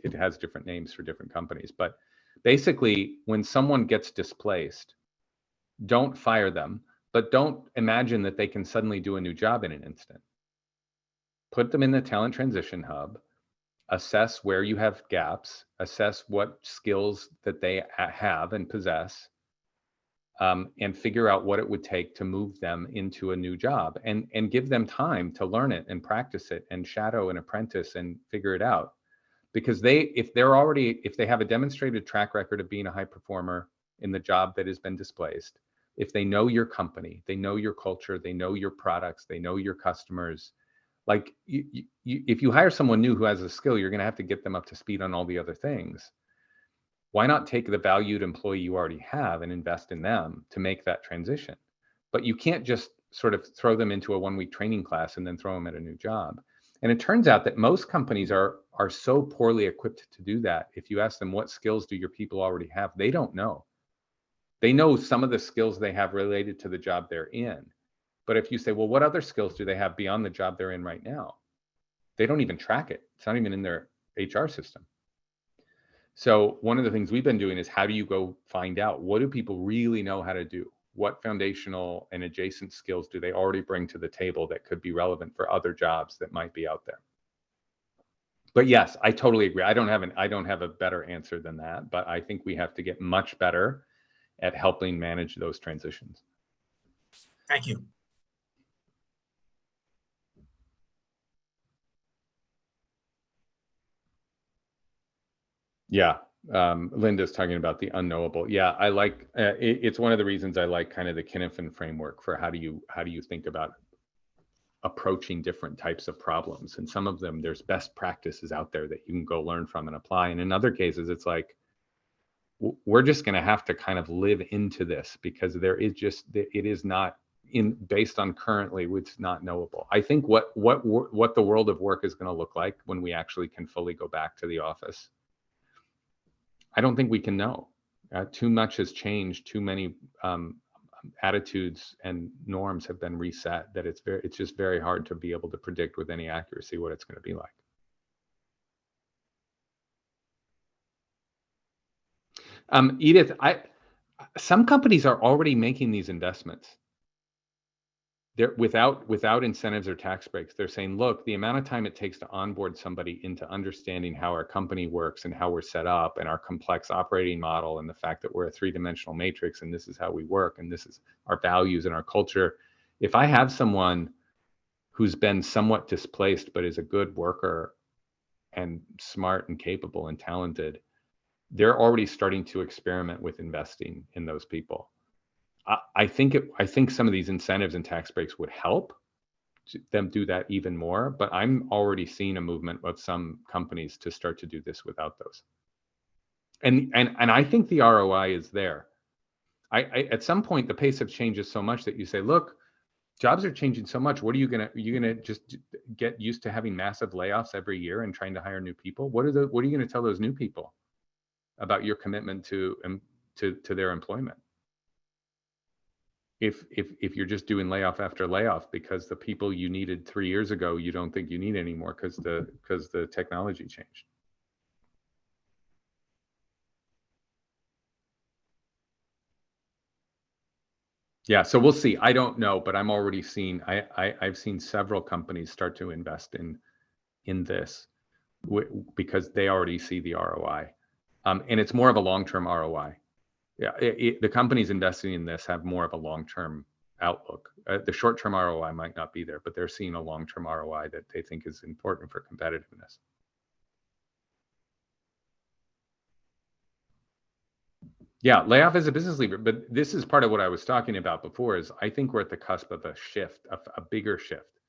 It has different names for different companies, but basically, when someone gets displaced, don't fire them, but don't imagine that they can suddenly do a new job in an instant. Put them in the talent transition hub, assess where you have gaps, assess what skills that they have and possess, and figure out what it would take to move them into a new job, and give them time to learn it and practice it and shadow and apprentice and figure it out. Because if they have a demonstrated track record of being a high performer in the job that has been displaced, if they know your company, they know your culture, they know your products, they know your customers, like if you hire someone new who has a skill, you're going to have to get them up to speed on all the other things. Why not take the valued employee you already have and invest in them to make that transition? But you can't just sort of throw them into a one-week training class and then throw them at a new job. And it turns out that most companies are so poorly equipped to do that. If you ask them, what skills do your people already have? They don't know. They know some of the skills they have related to the job they're in. But if you say, well, what other skills do they have beyond the job they're in right now? They don't even track it. It's not even in their HR system. So one of the things we've been doing is, how do you go find out, what do people really know how to do? What foundational and adjacent skills do they already bring to the table that could be relevant for other jobs that might be out there? But yes, I totally agree. I don't have a better answer than that, but I think we have to get much better at helping manage those transitions. Thank you. Yeah, Linda's talking about the unknowable. Yeah, I like it's one of the reasons I like kind of the Kinefin framework for how do you think about approaching different types of problems. And some of them, there's best practices out there that you can go learn from and apply. And in other cases, it's like, we're just going to have to kind of live into this, because it is not based on currently, it's not knowable. I think what the world of work is going to look like when we actually can fully go back to the office, I don't think we can know. Too much has changed. Too many attitudes and norms have been reset that it's just very hard to be able to predict with any accuracy what it's going to be like. Edith, some companies are already making these investments. They're without incentives or tax breaks. They're saying, look, the amount of time it takes to onboard somebody into understanding how our company works and how we're set up and our complex operating model and the fact that we're a three-dimensional matrix and this is how we work and this is our values and our culture. If I have someone who's been somewhat displaced but is a good worker and smart and capable and talented, they're already starting to experiment with investing in those people. I think some of these incentives and tax breaks would help them do that even more, but I'm already seeing a movement of some companies to start to do this without those. And I think the ROI is there. At some point, the pace of change is so much that you say, look, jobs are changing so much. What are you gonna just get used to having massive layoffs every year and trying to hire new people? What are you gonna tell those new people about your commitment to their employment? If you're just doing layoff after layoff because the people you needed 3 years ago, you don't think you need anymore because the technology changed. Yeah, so we'll see. I don't know, but I'm already seeing, I've seen several companies start to invest in this because they already see the ROI. And it's more of a long-term ROI. Yeah, the companies investing in this have more of a long-term outlook. The short-term ROI might not be there, but they're seeing a long-term ROI that they think is important for competitiveness. Yeah, layoff as a business leader, but this is part of what I was talking about before. Is I think we're at the cusp of a shift, a bigger shift,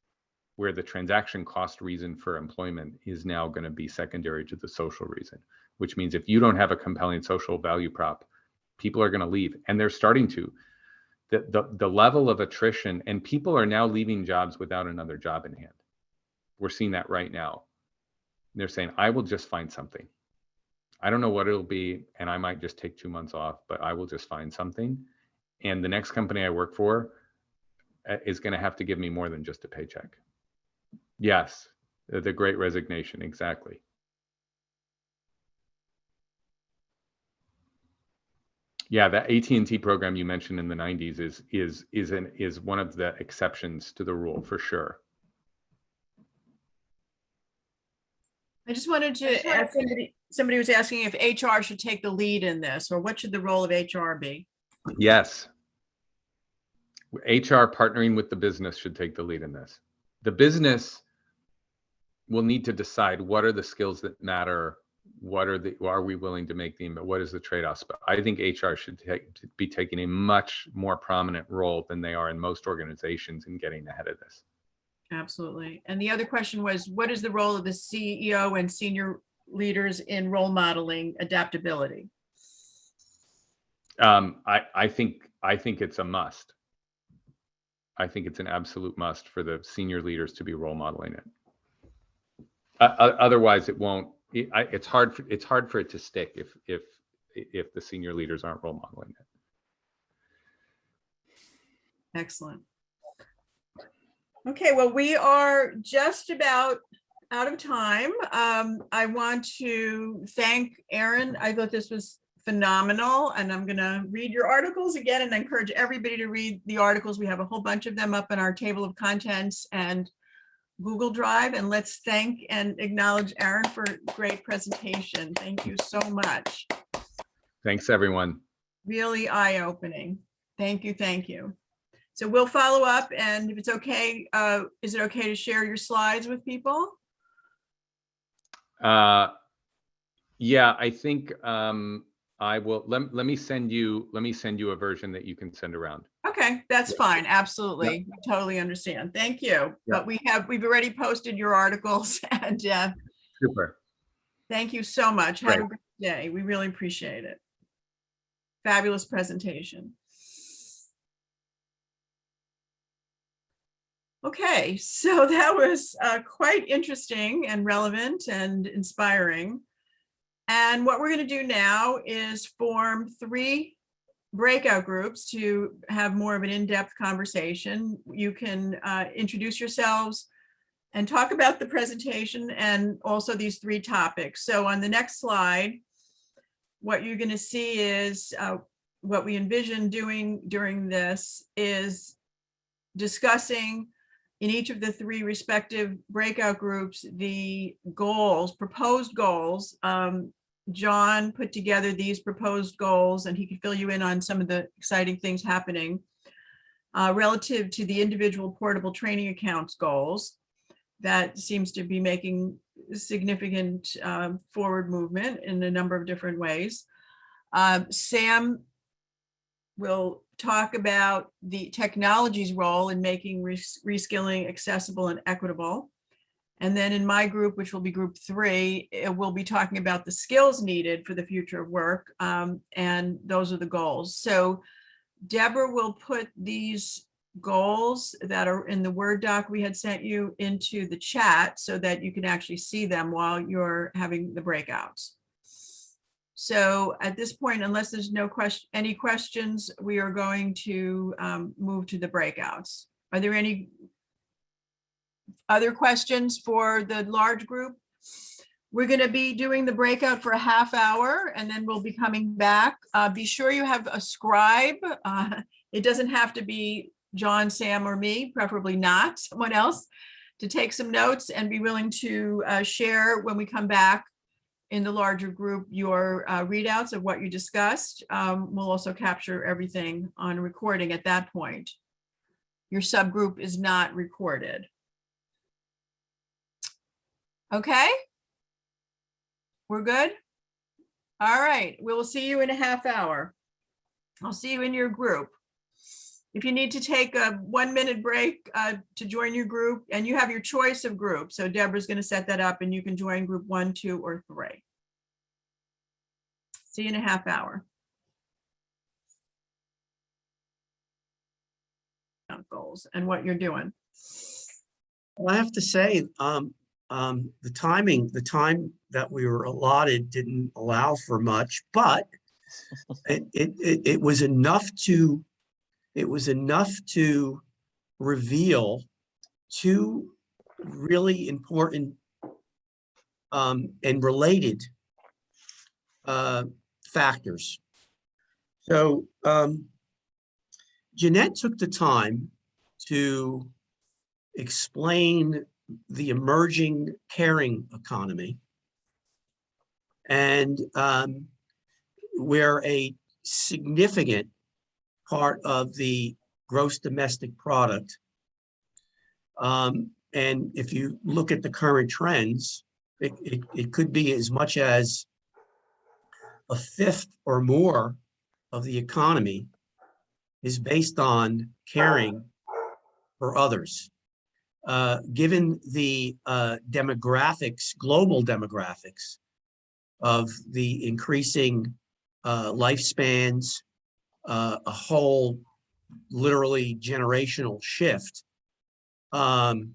where the transaction cost reason for employment is now going to be secondary to the social reason, which means if you don't have a compelling social value prop, people are going to leave, and they're starting to. The level of attrition, and people are now leaving jobs without another job in hand. We're seeing that right now. They're saying, I will just find something. I don't know what it'll be, and I might just take 2 months off, but I will just find something. And the next company I work for is going to have to give me more than just a paycheck. Yes, the Great Resignation, exactly. Yeah, that AT&T program you mentioned in the 90s is one of the exceptions to the rule for sure. I just wanted to ask somebody was asking if HR should take the lead in this, or what should the role of HR be? Yes. HR partnering with the business should take the lead in this. The business will need to decide what are the skills that matter. Are we willing to make them, but what is the trade-offs? But I think HR should be taking a much more prominent role than they are in most organizations in getting ahead of this. Absolutely. And the other question was, what is the role of the CEO and senior leaders in role modeling adaptability? I think it's a must. I think it's an absolute must for the senior leaders to be role modeling it. Otherwise, it won't. It's hard for it to stick if the senior leaders aren't role modeling it. Excellent. Okay, well, we are just about out of time. I want to thank Aaron. I thought this was phenomenal, and I'm going to read your articles again, and I encourage everybody to read the articles. We have a whole bunch of them up in our table of contents, and Google Drive, and let's thank and acknowledge Aaron for a great presentation. Thank you so much. Thanks, everyone. Really eye-opening. Thank you, thank you. So we'll follow up, and if it's okay, is it okay to share your slides with people? Yeah, I think I will. Let me send you a version that you can send around. Okay, that's fine. Absolutely. I totally understand. Thank you. But we've already posted your articles, and Super. thank you so much. Have Great. a great day. We really appreciate it. Fabulous presentation. Okay, so that was quite interesting and relevant and inspiring. And what we're going to do now is form 3 breakout groups to have more of an in-depth conversation. You can introduce yourselves and talk about the presentation and also these 3 topics. So on the next slide, what you're going to see is what we envision doing during this is discussing in each of the 3 respective breakout groups the goals, proposed goals. John put together these proposed goals, and he could fill you in on some of the exciting things happening relative to the individual portable training accounts goals. That seems to be making significant forward movement in a number of different ways. Sam will talk about the technology's role in making reskilling accessible and equitable. And then in my group, which will be group 3, we'll be talking about the skills needed for the future of work. And those are the goals. So Deborah will put these goals that are in the Word doc we had sent you into the chat so that you can actually see them while you're having the breakouts. So at this point, unless there's any questions, we are going to move to the breakouts. Are there any other questions for the large group? We're going to be doing the breakout for a half hour, and then we'll be coming back. Be sure you have a scribe. It doesn't have to be John, Sam, or me, preferably not someone else, to take some notes and be willing to share when we come back in the larger group your readouts of what you discussed. We'll also capture everything on recording at that point. Your subgroup is not recorded. Okay, we're good. All right, we will see you in a half hour. I'll see you in your group. If you need to take a 1-minute break to join your group, and you have your choice of group, so Deborah's going to set that up, and you can join group 1, 2, or 3. See you in a half hour. Goals and what you're doing. Well, I have to say, the time that we were allotted didn't allow for much, but it was enough to reveal 2 really important and related factors. So Jeanette took the time to explain the emerging caring economy, and where a significant part of the gross domestic product, and if you look at the current trends, it could be as much as 1/5 or more of the economy is based on caring for others. Given the demographics, global demographics of the increasing lifespans, a whole literally generational shift. And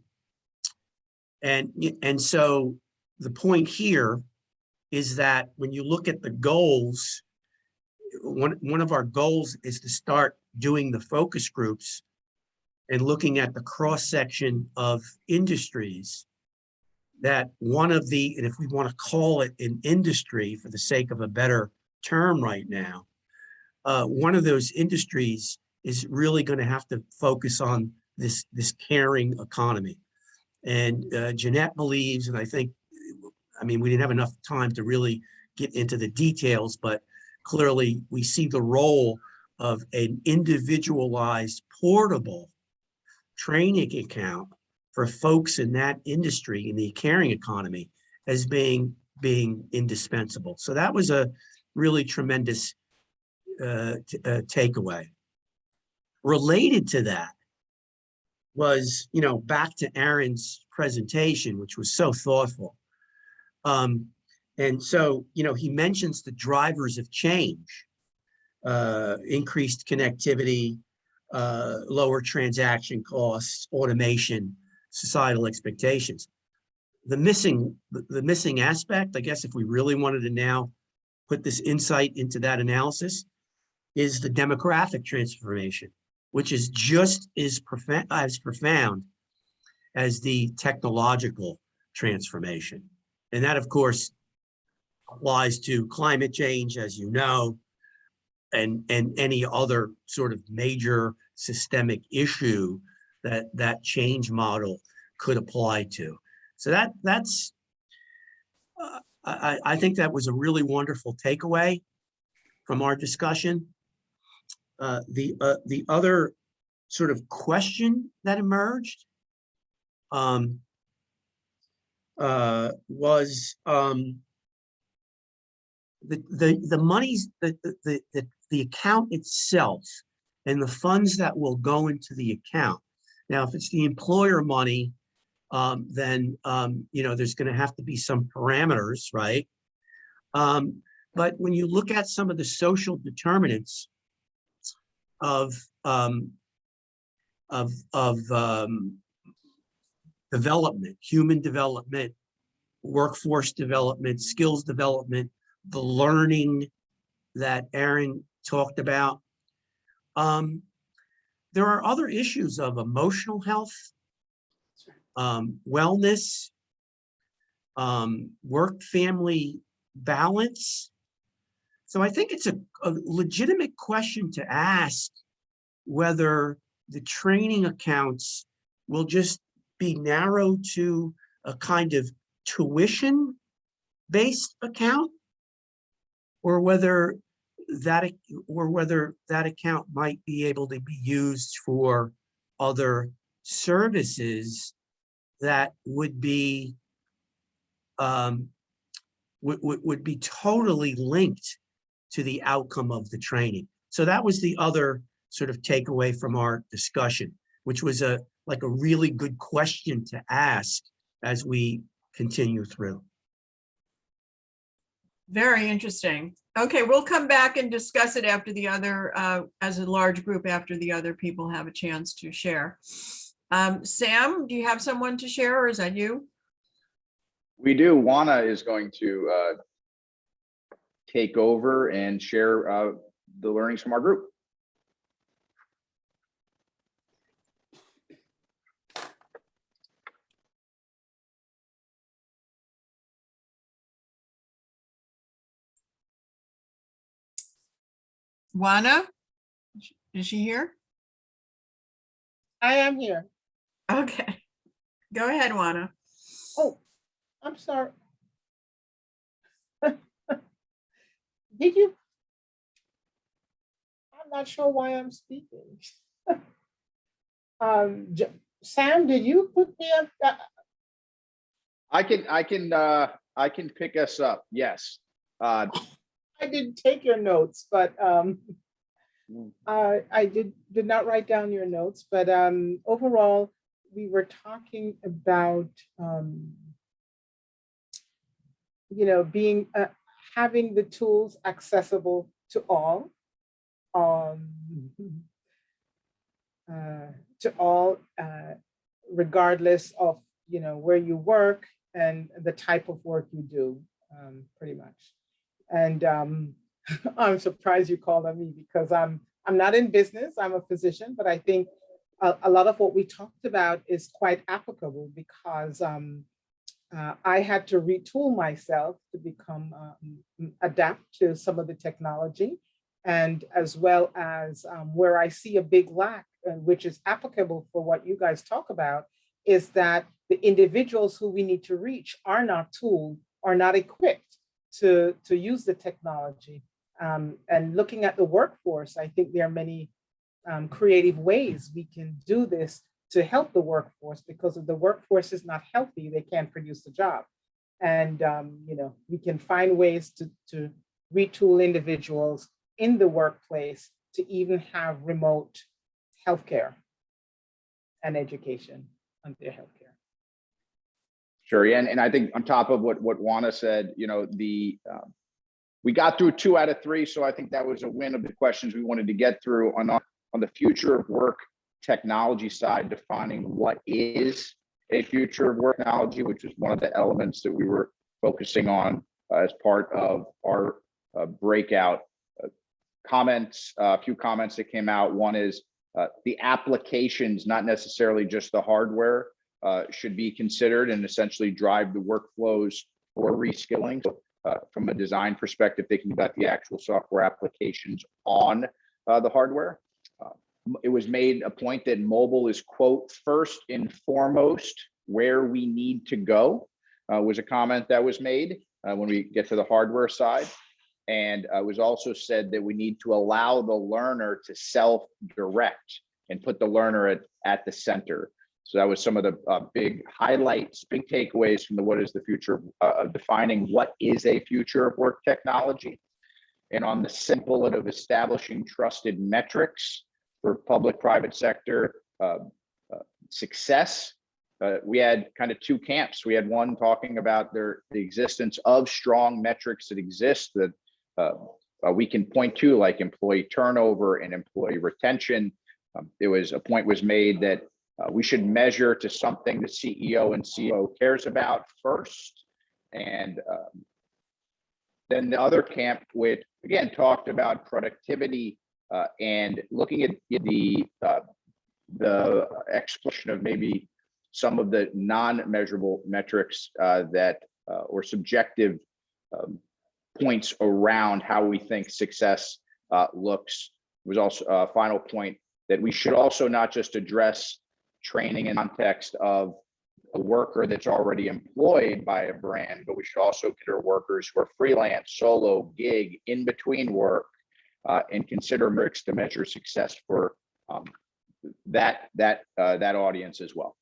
so the point here is that when you look at the goals, one of our goals is to start doing the focus groups and looking at the cross-section of industries that one of the, and if we want to call it an industry for the sake of a better term right now, one of those industries is really going to have to focus on this caring economy. And Jeanette believes, and I mean, we didn't have enough time to really get into the details, but clearly we see the role of an individualized portable training account for folks in that industry, in the caring economy, as being indispensable. So that was a really tremendous takeaway. Related to that was, back to Aaron's presentation, which was so thoughtful. And so, he mentions the drivers of change, increased connectivity, lower transaction costs, automation, societal expectations. The missing aspect, I guess, if we really wanted to now put this insight into that analysis, is the demographic transformation, which is just as profound as the technological transformation. And that, of course, applies to climate change, as you know, and any other sort of major systemic issue that change model could apply to. So that's I think that was a really wonderful takeaway from our discussion. The other sort of question that emerged was the monies, the account itself and the funds that will go into the account. Now, if it's the employer money, then there's going to have to be some parameters, right? But when you look at some of the social determinants of development, human development, workforce development, skills development, the learning that Aaron talked about, there are other issues of emotional health, wellness, work-family balance. So I think it's a legitimate question to ask whether the training accounts will just be narrowed to a kind of tuition-based account, or whether that account might be able to be used for other services that would be totally linked to the outcome of the training. So that was the other sort of takeaway from our discussion, which was a really good question to ask as we continue through. Very interesting. Okay, we'll come back and discuss it after the other, as a large group, after the other people have a chance to share. Sam, do you have someone to share, or is that you? We do. Juana is going to take over and share the learnings from our group. Juana, is she here? I am here. Okay, go ahead, Juana. Oh, I'm sorry. Did you? I'm not sure why I'm speaking. Sam, did you put me up? I can pick us up. Yes. I didn't take your notes, but I did not write down your notes. But overall, we were talking about being having the tools accessible to all, regardless of where you work and the type of work you do, pretty much. And I'm surprised you called on me, because I'm not in business. I'm a physician, but I think a lot of what we talked about is quite applicable, because I had to retool myself to become adapt to some of the technology, and as well as where I see a big lack, which is applicable for what you guys talk about, is that the individuals who we need to reach are not tooled or not equipped to use the technology. And looking at the workforce, I think there are many creative ways we can do this to help the workforce, because if the workforce is not healthy, they can't produce the job. And you know, we can find ways to retool individuals in the workplace to even have remote healthcare and education on their healthcare. Sure, yeah, and I think on top of what Juana said, you know, we got through 2 out of 3, so I think that was a win of the questions we wanted to get through on the future of work technology side, defining what is a future of work technology, which is one of the elements that we were focusing on as part of our breakout comments. A few comments that came out. One is the applications, not necessarily just the hardware, should be considered and essentially drive the workflows for reskilling. So, from a design perspective, thinking about the actual software applications on the hardware. It was made a point that mobile is, quote, first and foremost where we need to go, was a comment that was made when we get to the hardware side. And it was also said that we need to allow the learner to self-direct and put the learner at the center. So that was some of the big highlights, big takeaways from the what is the future of defining what is a future of work technology. And on the simple of establishing trusted metrics for public-private sector success, we had kind of 2 camps. We had one talking about the existence of strong metrics that exist that we can point to, like employee turnover and employee retention. A point was made that we should measure to something the CEO and COO cares about first. And then the other camp, which again talked about productivity and looking at the exploration of maybe some of the non-measurable metrics or subjective points around how we think success looks. Was also a final point that we should also not just address training in context of a worker that's already employed by a brand, but we should also consider workers who are freelance, solo, gig, in between work, and consider metrics to measure success for that audience as well.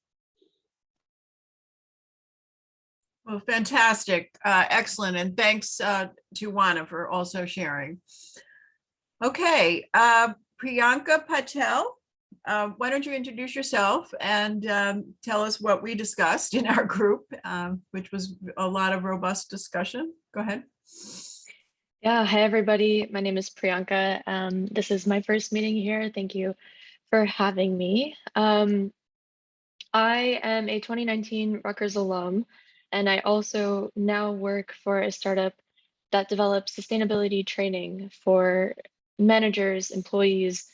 Well, fantastic, excellent, and thanks to Juana for also sharing. Okay, Priyanka Patel, why don't you introduce yourself and tell us what we discussed in our group, which was a lot of robust discussion. Go ahead. Yeah, hi everybody. My name is Priyanka. This is my first meeting here. Thank you for having me. I am a 2019 Rutgers alum, and I also now work for a startup that develops sustainability training for managers, employees,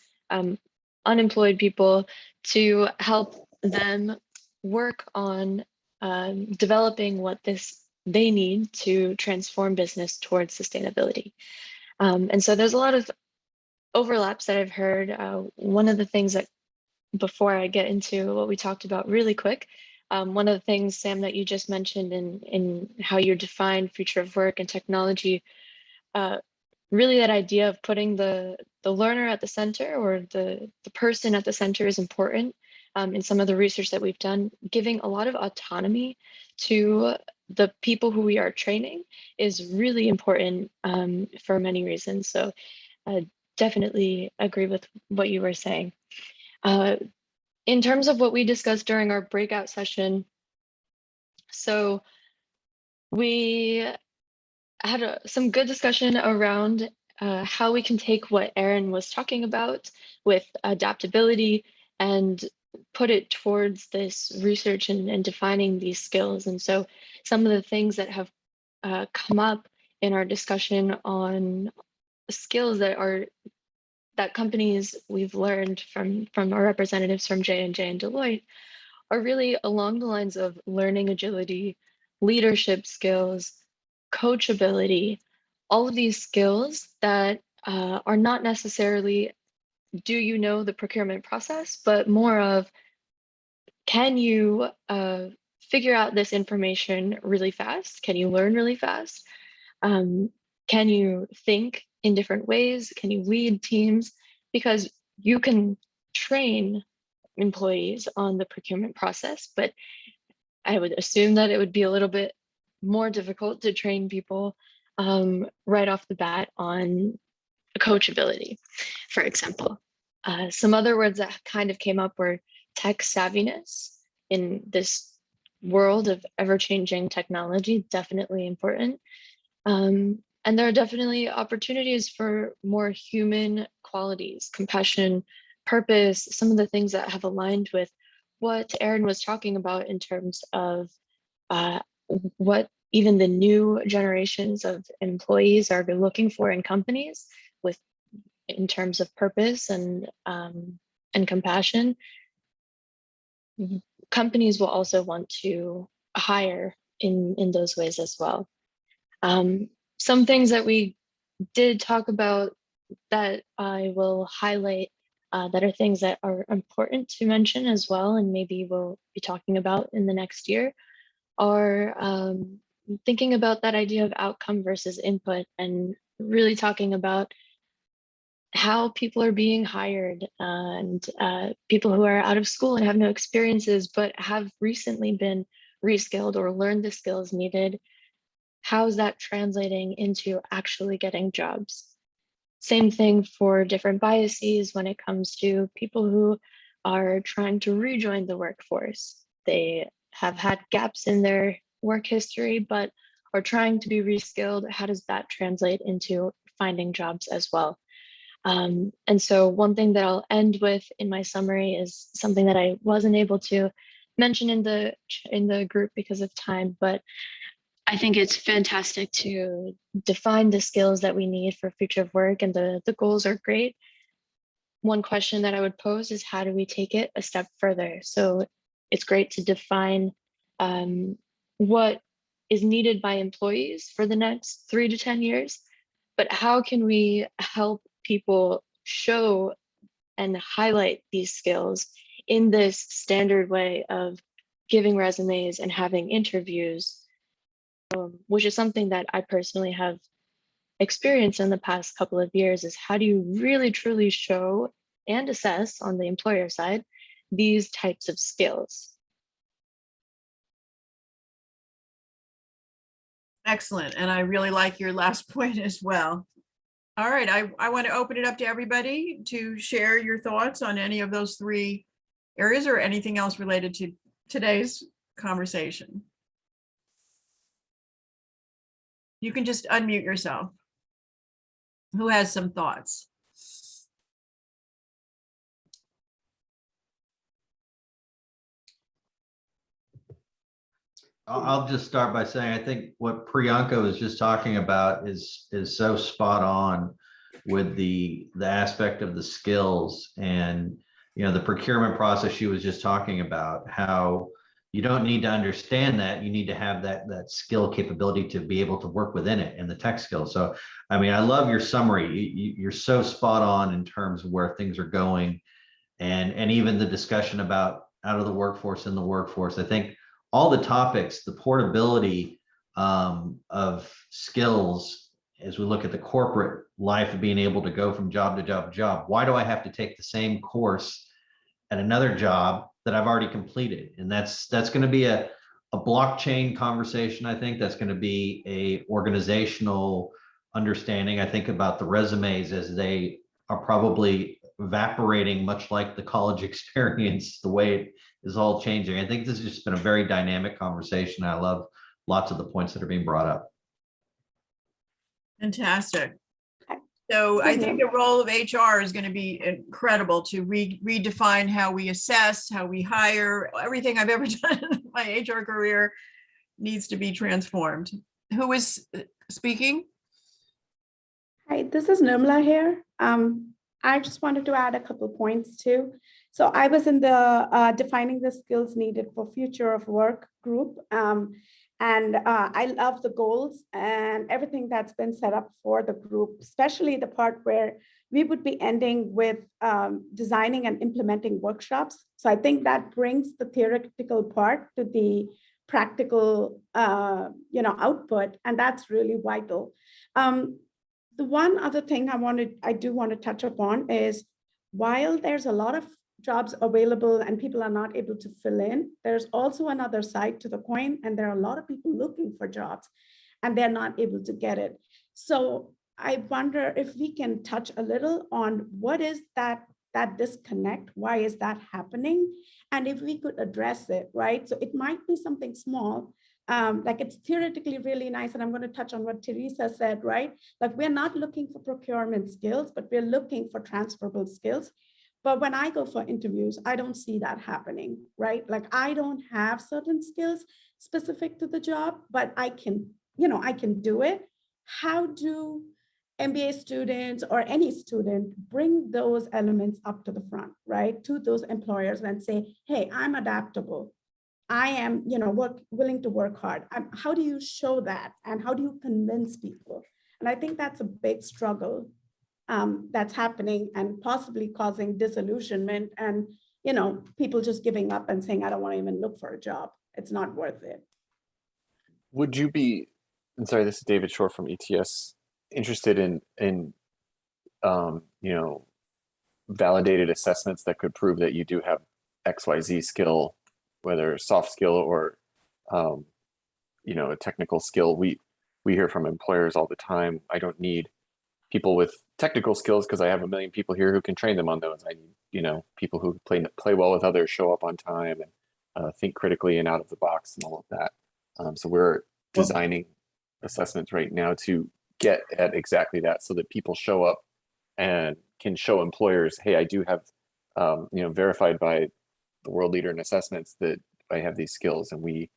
unemployed people, to help them work on developing what they need to transform business towards sustainability. And so there's a lot of overlaps that I've heard. One of the things that, before I get into what we talked about really quick, one of the things, Sam, that you just mentioned in how you define future of work and technology, really that idea of putting the learner at the center, or the person at the center, is important. In some of the research that we've done, giving a lot of autonomy to the people who we are training is really important for many reasons. So I definitely agree with what you were saying. In terms of what we discussed during our breakout session, so we had some good discussion around how we can take what Erin was talking about with adaptability and put it towards this research and defining these skills. And so some of the things that have come up in our discussion on skills that companies we've learned from our representatives from J&J and Deloitte are really along the lines of learning agility, leadership skills, coachability, all of these skills that are not necessarily, do you know the procurement process, but more of, can you figure out this information really fast? Can you learn really fast? Can you think in different ways? Can you lead teams? Because you can train employees on the procurement process, but I would assume that it would be a little bit more difficult to train people right off the bat on coachability, for example. Some other words that kind of came up were tech savviness. In this world of ever-changing technology, definitely important. And there are definitely opportunities for more human qualities, compassion, purpose, some of the things that have aligned with what Erin was talking about in terms of what even the new generations of employees are looking for in companies with in terms of purpose and compassion. Companies will also want to hire in those ways as well. Some things that we did talk about that I will highlight that are things that are important to mention as well, and maybe we'll be talking about in the next year, are thinking about that idea of outcome versus input, and really talking about how people are being hired, and people who are out of school and have no experiences but have recently been reskilled or learned the skills needed. How is that translating into actually getting jobs? Same thing for different biases when it comes to people who are trying to rejoin the workforce. They have had gaps in their work history, but are trying to be reskilled. How does that translate into finding jobs as well? And so one thing that I'll end with in my summary is something that I wasn't able to mention in the group because of time, but I think it's fantastic to define the skills that we need for future of work, and the goals are great. One question that I would pose is, how do we take it a step further? So it's great to define what is needed by employees for the next 3 to 10 years, but how can we help people show and highlight these skills in this standard way of giving resumes and having interviews, which is something that I personally have experienced in the past couple of years, is how do you really truly show and assess on the employer side these types of skills? Excellent. And I really like your last point as well. All right, I want to open it up to everybody to share your thoughts on any of those 3 areas or anything else related to today's conversation. You can just unmute yourself. Who has some thoughts? I'll just start by saying I think what Priyanka was just talking about is so spot on with the aspect of the skills, and the procurement process she was just talking about, how you don't need to understand that, you need to have that skill capability to be able to work within it, and the tech skills. So I mean, I love your summary. You're so spot on in terms of where things are going, and even the discussion about out of the workforce in the workforce. I think all the topics, the portability of skills, as we look at the corporate life of being able to go from job to job to job. Why do I have to take the same course at another job that I've already completed? And that's going to be a blockchain conversation. I think that's going to be a organizational understanding. I think about the resumes as they are probably evaporating, much like the college experience, the way it is all changing. I think this has just been a very dynamic conversation. I love lots of the points that are being brought up. Fantastic. So I think the role of HR is going to be incredible to redefine how we assess, how we hire. Everything I've ever done in my HR career needs to be transformed. Who is speaking? Hi, this is Nirmala here. I just wanted to add a couple points too. So I was in the defining the skills needed for future of work group. And I love the goals and everything that's been set up for the group, especially the part where we would be ending with designing and implementing workshops. So I think that brings the theoretical part to the practical output, and that's really vital. The one other thing I do want to touch upon is, while there's a lot of jobs available and people are not able to fill in, there's also another side to the coin, and there are a lot of people looking for jobs and they're not able to get it. So I wonder if we can touch a little on what is that disconnect, why is that happening, and if we could address it, right? So it might be something small, like it's theoretically really nice, and I'm going to touch on what Teresa said, right? Like, we're not looking for procurement skills, but we're looking for transferable skills. But when I go for interviews, I don't see that happening, right? Like, I don't have certain skills specific to the job, but I can do it. How do MBA students or any student bring those elements up to the front, right? To those employers and say, hey, I'm adaptable. I am, willing to work hard. How do you show that? And how do you convince people? And I think that's a big struggle that's happening and possibly causing disillusionment and, people just giving up and saying, I don't want to even look for a job. It's not worth it. Would you be, and sorry, this is David Shore from ETS, interested in validated assessments that could prove that you do have XYZ skill, whether soft skill or, a technical skill? We hear from employers all the time, I don't need people with technical skills because I have a million people here who can train them on those. I need, people who play well with others, show up on time, and think critically and out of the box and all of that. So we're designing assessments right now to get at exactly that, so that people show up and can show employers, hey, I do have, verified by the world leader in assessments that I have these skills. And we,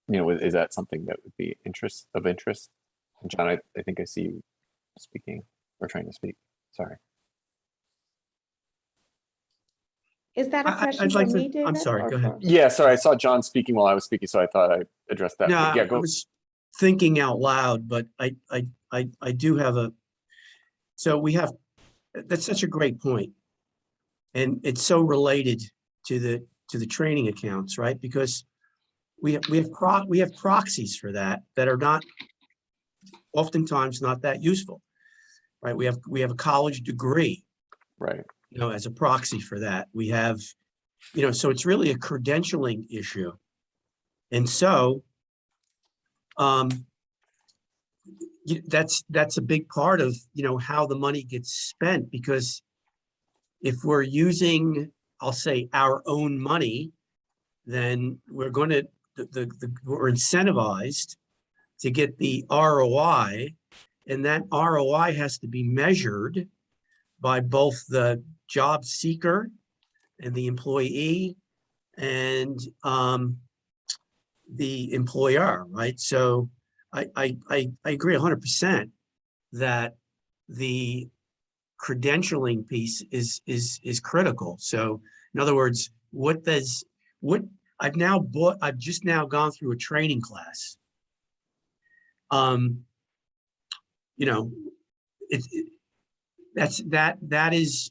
is that something that would be of interest? And John, I think I see you speaking or trying to speak. Sorry. Is that a question I'd like for to, me, David? I'm sorry, go ahead. Yeah, sorry. I saw John speaking while I was speaking, so I thought I'd address that. No, Yeah, I was thinking out loud, but I do have that's such a great point. And it's so related to the training accounts, right? Because we have proxies for that are not oftentimes not that useful, right? We have a college degree, right? As a proxy for that. We have, so it's really a credentialing issue. And so that's a big part of, how the money gets spent, because if we're using, I'll say, our own money, then we're going to, we're incentivized to get the ROI, and that ROI has to be measured by both the job seeker and the employee and the employer, right? So I agree 100% that the credentialing piece is critical. So in other words, I've just now gone through a training class.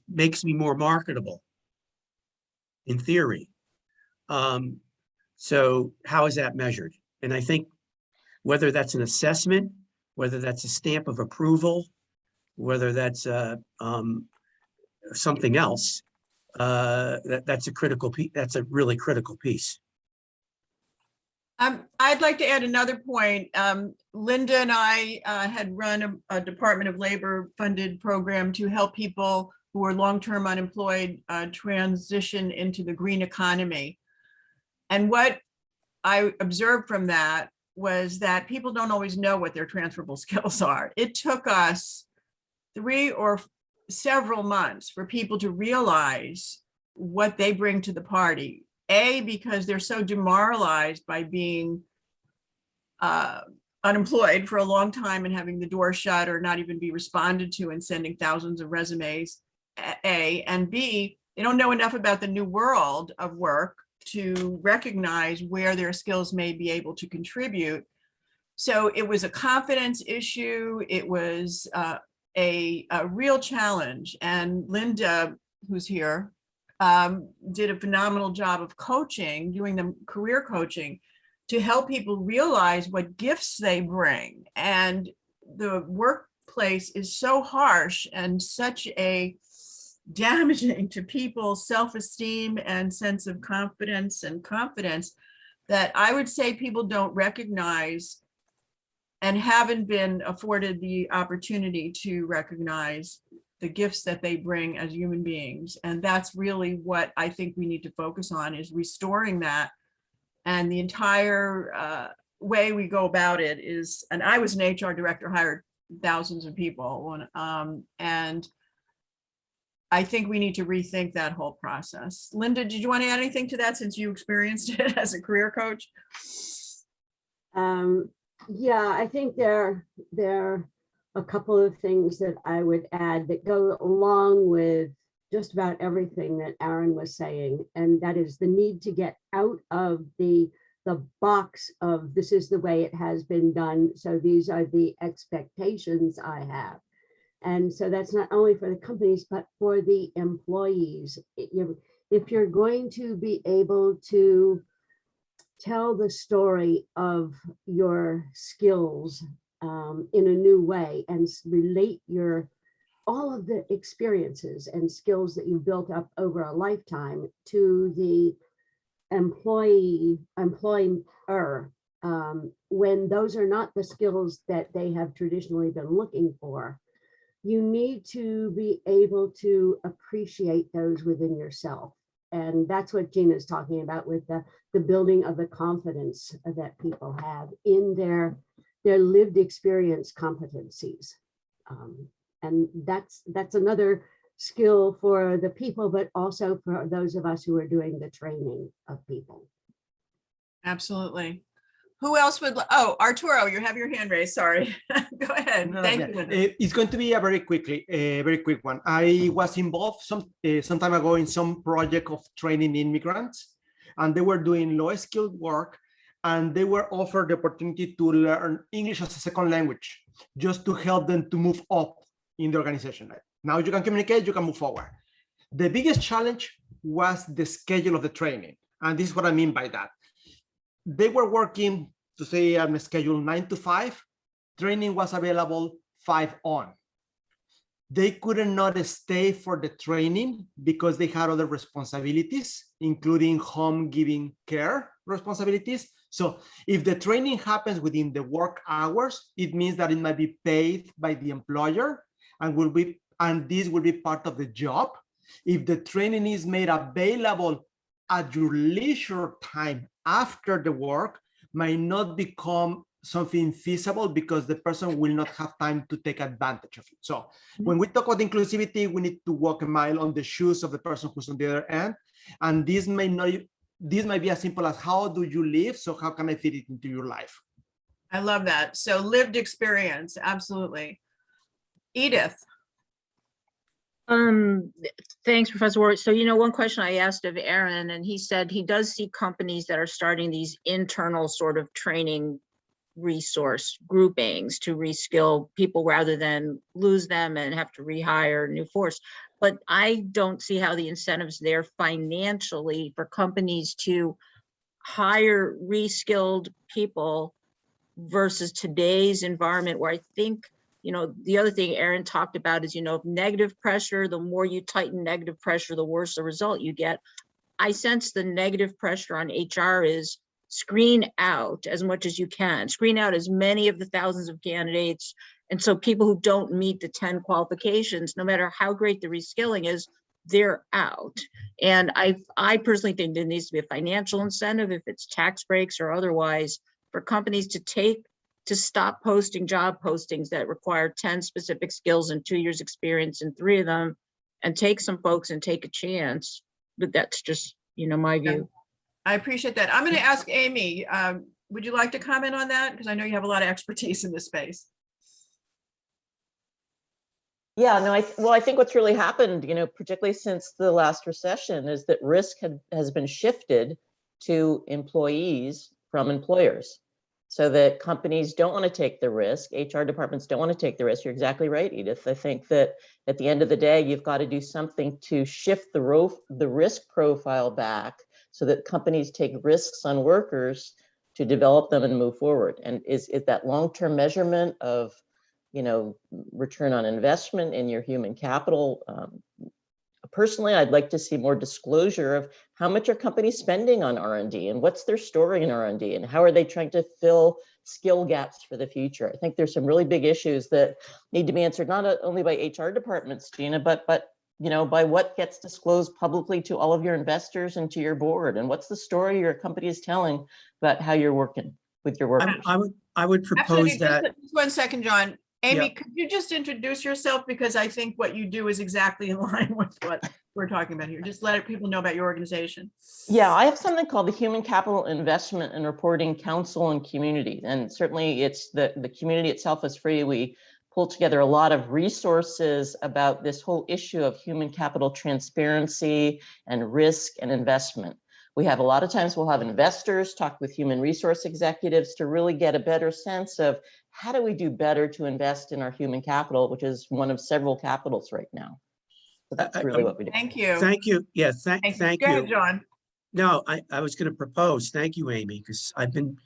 Makes me more marketable in theory. So how is that measured? And I think whether that's an assessment, whether that's a stamp of approval, whether that's something else, that's a critical piece. That's a really critical piece. I'd like to add another point. Linda and I had run a Department of Labor funded program to help people who were long-term unemployed transition into the green economy. And what I observed from that was that people don't always know what their transferable skills are. It took us 3 or several months for people to realize what they bring to the party. Because they're so demoralized by being unemployed for a long time and having the door shut or not even be responded to and sending thousands of resumes, A, and B, they don't know enough about the new world of work to recognize where their skills may be able to contribute. So it was a confidence issue. It was a real challenge. And Linda, who's here, did a phenomenal job of coaching, doing the career coaching to help people realize what gifts they bring. And the workplace is so harsh and such a damaging to people's self-esteem and sense of confidence and confidence that I would say people don't recognize and haven't been afforded the opportunity to recognize the gifts that they bring as human beings. And that's really what I think we need to focus on, is restoring that. And the entire way we go about it is, and I was an HR director, hired thousands of people, and I think we need to rethink that whole process. Linda, did you want to add anything to that since you experienced it as a career coach? Yeah, I think there are a couple of things that I would add that go along with just about everything that Aaron was saying, and that is the need to get out of the box of this is the way it has been done, so these are the expectations I have. And so that's not only for the companies, but for the employees. If you're going to be able to tell the story of your skills in a new way and relate all of the experiences and skills that you've built up over a lifetime to the employer, when those are not the skills that they have traditionally been looking for, you need to be able to appreciate those within yourself. And that's what Gina's talking about with the building of the confidence that people have in their lived experience competencies. And that's another skill for the people, but also for those of us who are doing the training of people. Absolutely. Who else would, oh, Arturo, you have your hand raised, sorry. Go ahead, thank you. It's going to be a very quick one. I was involved some time ago in some project of training immigrants, and they were doing low skilled work, and they were offered the opportunity to learn English as a second language, just to help them to move up in the organization. Now you can communicate, you can move forward. The biggest challenge was the schedule of the training. And this is what I mean by that. They were working, to say on a schedule 9 to 5, training was available 5 on. They couldn't not stay for the training because they had other responsibilities, including home giving care responsibilities. So if the training happens within the work hours, it means that it might be paid by the employer and this will be part of the job. If the training is made available at your leisure time after the work, might not become something feasible because the person will not have time to take advantage of it. So when we talk about inclusivity, we need to walk a mile on the shoes of the person who's on the other end. And this might be as simple as, how do you live? So how can I fit it into your life? I love that. So lived experience, absolutely. Edith. Thanks, Professor Ward. So, one question I asked of Aaron, and he said he does see companies that are starting these internal sort of training resource groupings to reskill people rather than lose them and have to rehire new force. But I don't see how the incentives there financially for companies to hire reskilled people versus today's environment, where I think, the other thing Aaron talked about is, negative pressure, the more you tighten negative pressure, the worse the result you get. I sense the negative pressure on HR is screen out as much as you can, screen out as many of the thousands of candidates. And so people who don't meet the 10 qualifications, no matter how great the reskilling is, they're out. And I personally think there needs to be a financial incentive, if it's tax breaks or otherwise, for companies to stop posting job postings that require 10 specific skills and 2 years experience in 3 of them, and take some folks and take a chance. But that's just, my view. I appreciate that. I'm going to ask Amy, would you like to comment on that? Because I know you have a lot of expertise in this space. Yeah, no, I think what's really happened, particularly since the last recession, is that risk has been shifted to employees from employers, so that companies don't want to take the risk. HR departments don't want to take the risk. You're exactly right, Edith. I think that at the end of the day, you've got to do something to shift the risk profile back so that companies take risks on workers to develop them and move forward. And is that long-term measurement of, return on investment in your human capital? Personally, I'd like to see more disclosure of how much are companies spending on R&D and what's their story in R&D and how are they trying to fill skill gaps for the future. I think there's some really big issues that need to be answered not only by HR departments, Gina, but by what gets disclosed publicly to all of your investors and to your board, and what's the story your company is telling about how you're working with your workers. I would propose Absolutely. that. Just 1 second, John. Amy, Yeah. could you just introduce yourself? Because I think what you do is exactly in line with what we're talking about here. Just let people know about your organization. Yeah, I have something called the Human Capital Investment and Reporting Council and Community. And certainly it's the community itself is free. We pull together a lot of resources about this whole issue of human capital transparency and risk and investment. We have a lot of times we'll have investors talk with human resource executives to really get a better sense of how do we do better to invest in our human capital, which is one of several capitals right now. So that's really what we do. Thank you. Thank you. Yeah, thank Go you. ahead, John. No, I was going to propose, thank you, Amy, because I've been,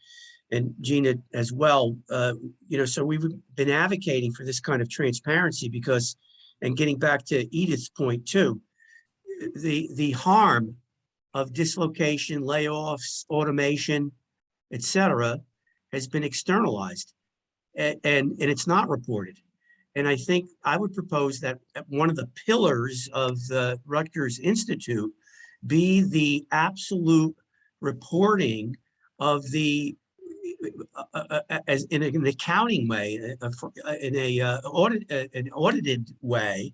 and Gina as well, so we've been advocating for this kind of transparency because, and getting back to Edith's point too, the harm of dislocation, layoffs, automation, et cetera, has been externalized and it's not reported. And I think I would propose that one of the pillars of the Rutgers Institute be the absolute reporting of the, as in an accounting way, in an audited way,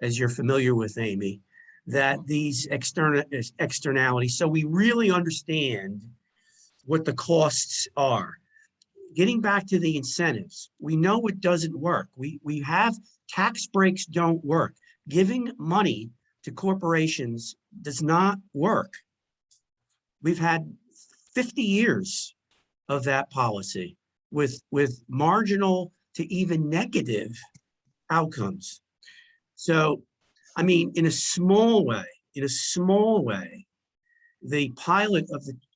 as you're familiar with, Amy, that these externalities, so we really understand what the costs are. Getting back to the incentives, we know it doesn't work. We have tax breaks don't work. Giving money to corporations does not work. We've had 50 years of that policy with marginal to even negative outcomes. So, I mean, in a small way, the pilot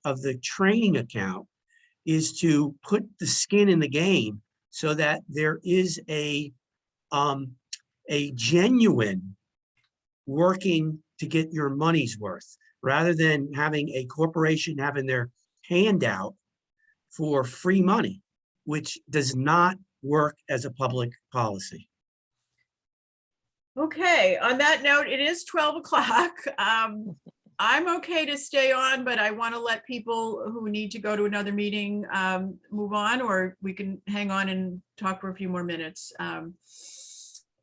of the training account is to put the skin in the game so that there is a genuine working to get your money's worth, rather than having a corporation having their hand out for free money, which does not work as a public policy. Okay, on that note, it is 12 o'clock. I'm okay to stay on, but I want to let people who need to go to another meeting move on, or we can hang on and talk for a few more minutes.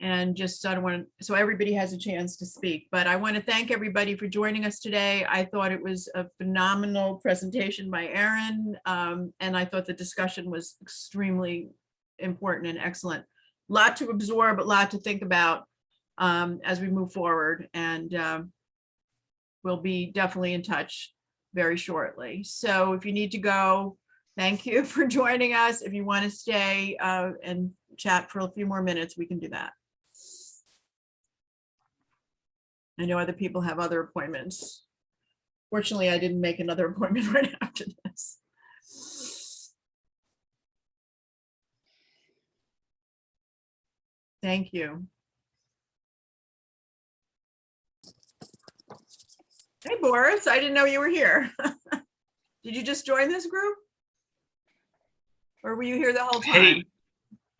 And just, I don't want to, so everybody has a chance to speak, but I want to thank everybody for joining us today. I thought it was a phenomenal presentation by Aaron, and I thought the discussion was extremely important and excellent. Lot to absorb, but lot to think about as we move forward, and we'll be definitely in touch very shortly. So if you need to go, thank you for joining us. If you want to stay and chat for a few more minutes, we can do that. I know other people have other appointments. Fortunately, I didn't make another appointment right after this. Thank you. Hey, Boris, I didn't know you were here. Did you just join this group? Or were you here the whole time? Hey,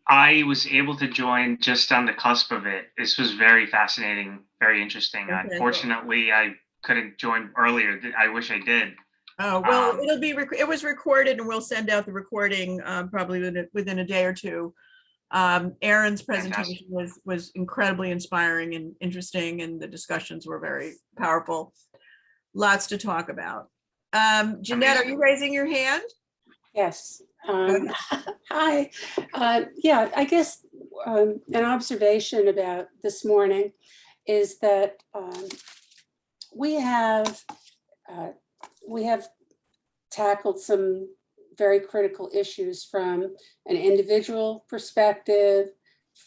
I was able to join just on the cusp of it. This was very fascinating, very interesting. Okay, unfortunately, I couldn't join earlier. I wish I did. Oh, well, it'll be, it was recorded, and we'll send out the recording probably within a day or two. Aaron's presentation was incredibly inspiring and interesting, and the discussions were very powerful. Lots to talk about. Jeanette, are you raising your hand? Yes. Hi. Yeah, I guess an observation about this morning is that we have tackled some very critical issues from an individual perspective,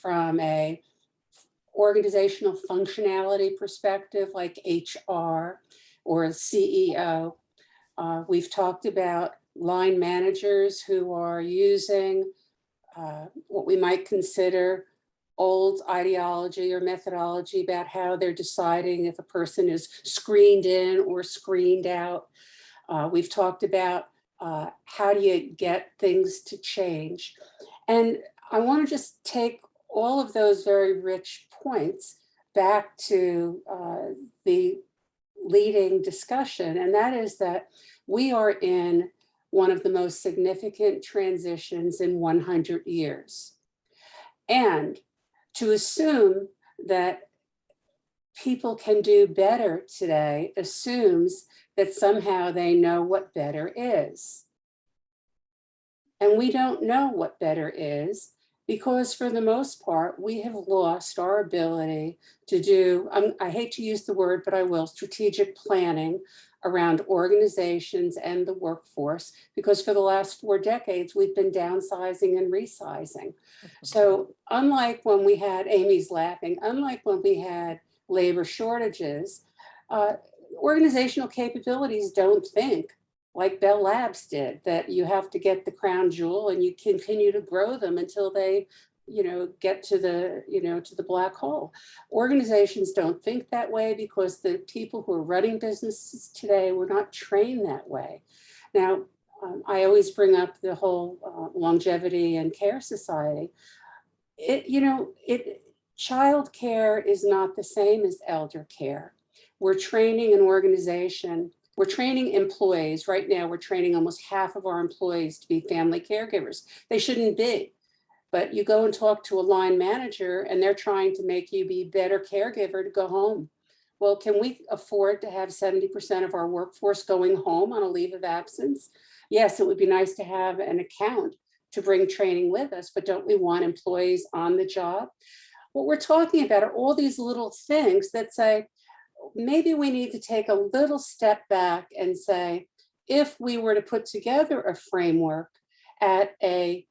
from a organizational functionality perspective, like HR or a CEO. We've talked about line managers who are using what we might consider old ideology or methodology about how they're deciding if a person is screened in or screened out. We've talked about how do you get things to change. And I want to just take all of those very rich points back to the leading discussion, and that is that we are in one of the most significant transitions in 100 years. And to assume that people can do better today assumes that somehow they know what better is. And we don't know what better is, because for the most part, we have lost our ability to do, I hate to use the word, but I will, strategic planning around organizations and the workforce, because for the last 4 decades, we've been downsizing and resizing. So unlike when we had, Amy's laughing, unlike when we had labor shortages, organizational capabilities don't think like Bell Labs did, that you have to get the crown jewel and you continue to grow them until they, get to the, to the black hole. Organizations don't think that way because the people who are running businesses today were not trained that way. Now, I always bring up the whole longevity and care society. Child care is not the same as elder care. We're training an organization. We're training employees. Right now, we're training almost half of our employees to be family caregivers. They shouldn't be. But you go and talk to a line manager and they're trying to make you be a better caregiver to go home. Well, can we afford to have 70% of our workforce going home on a leave of absence? Yes, it would be nice to have an account to bring training with us, but don't we want employees on the job? What we're talking about are all these little things that say, maybe we need to take a little step back and say, if we were to put together a framework at a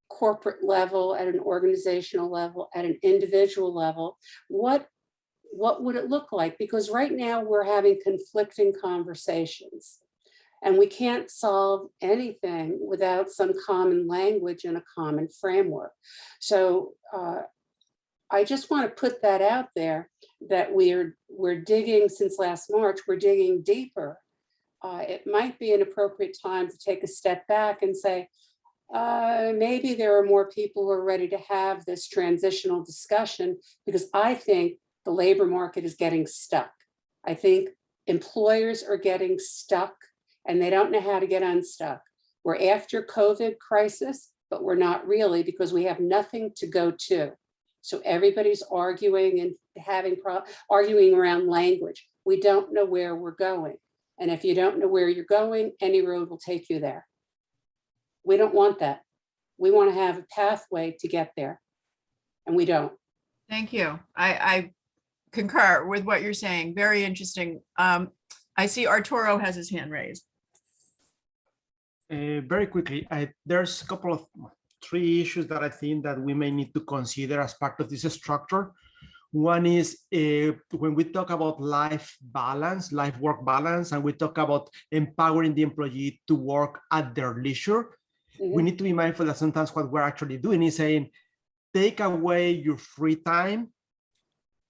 corporate level, at an organizational level, at an individual level, what would it look like? Because right now we're having conflicting conversations and we can't solve anything without some common language and a common framework. So I just want to put that out there, that we're digging since last March, we're digging deeper. It might be an appropriate time to take a step back and say, maybe there are more people who are ready to have this transitional discussion, because I think the labor market is getting stuck. I think employers are getting stuck and they don't know how to get unstuck. We're after COVID crisis, but we're not really, because we have nothing to go to. So everybody's arguing and arguing around language. We don't know where we're going. And if you don't know where you're going, any road will take you there. We don't want that. We want to have a pathway to get there, and we don't. Thank you. I concur with what you're saying. Very interesting. I see Arturo has his hand raised. Very quickly, there's a couple of 3 issues that I think that we may need to consider as part of this structure. One is when we talk about life work balance, and we talk about empowering the employee to work at their leisure, we need to be mindful that sometimes what we're actually doing is saying, take away your free time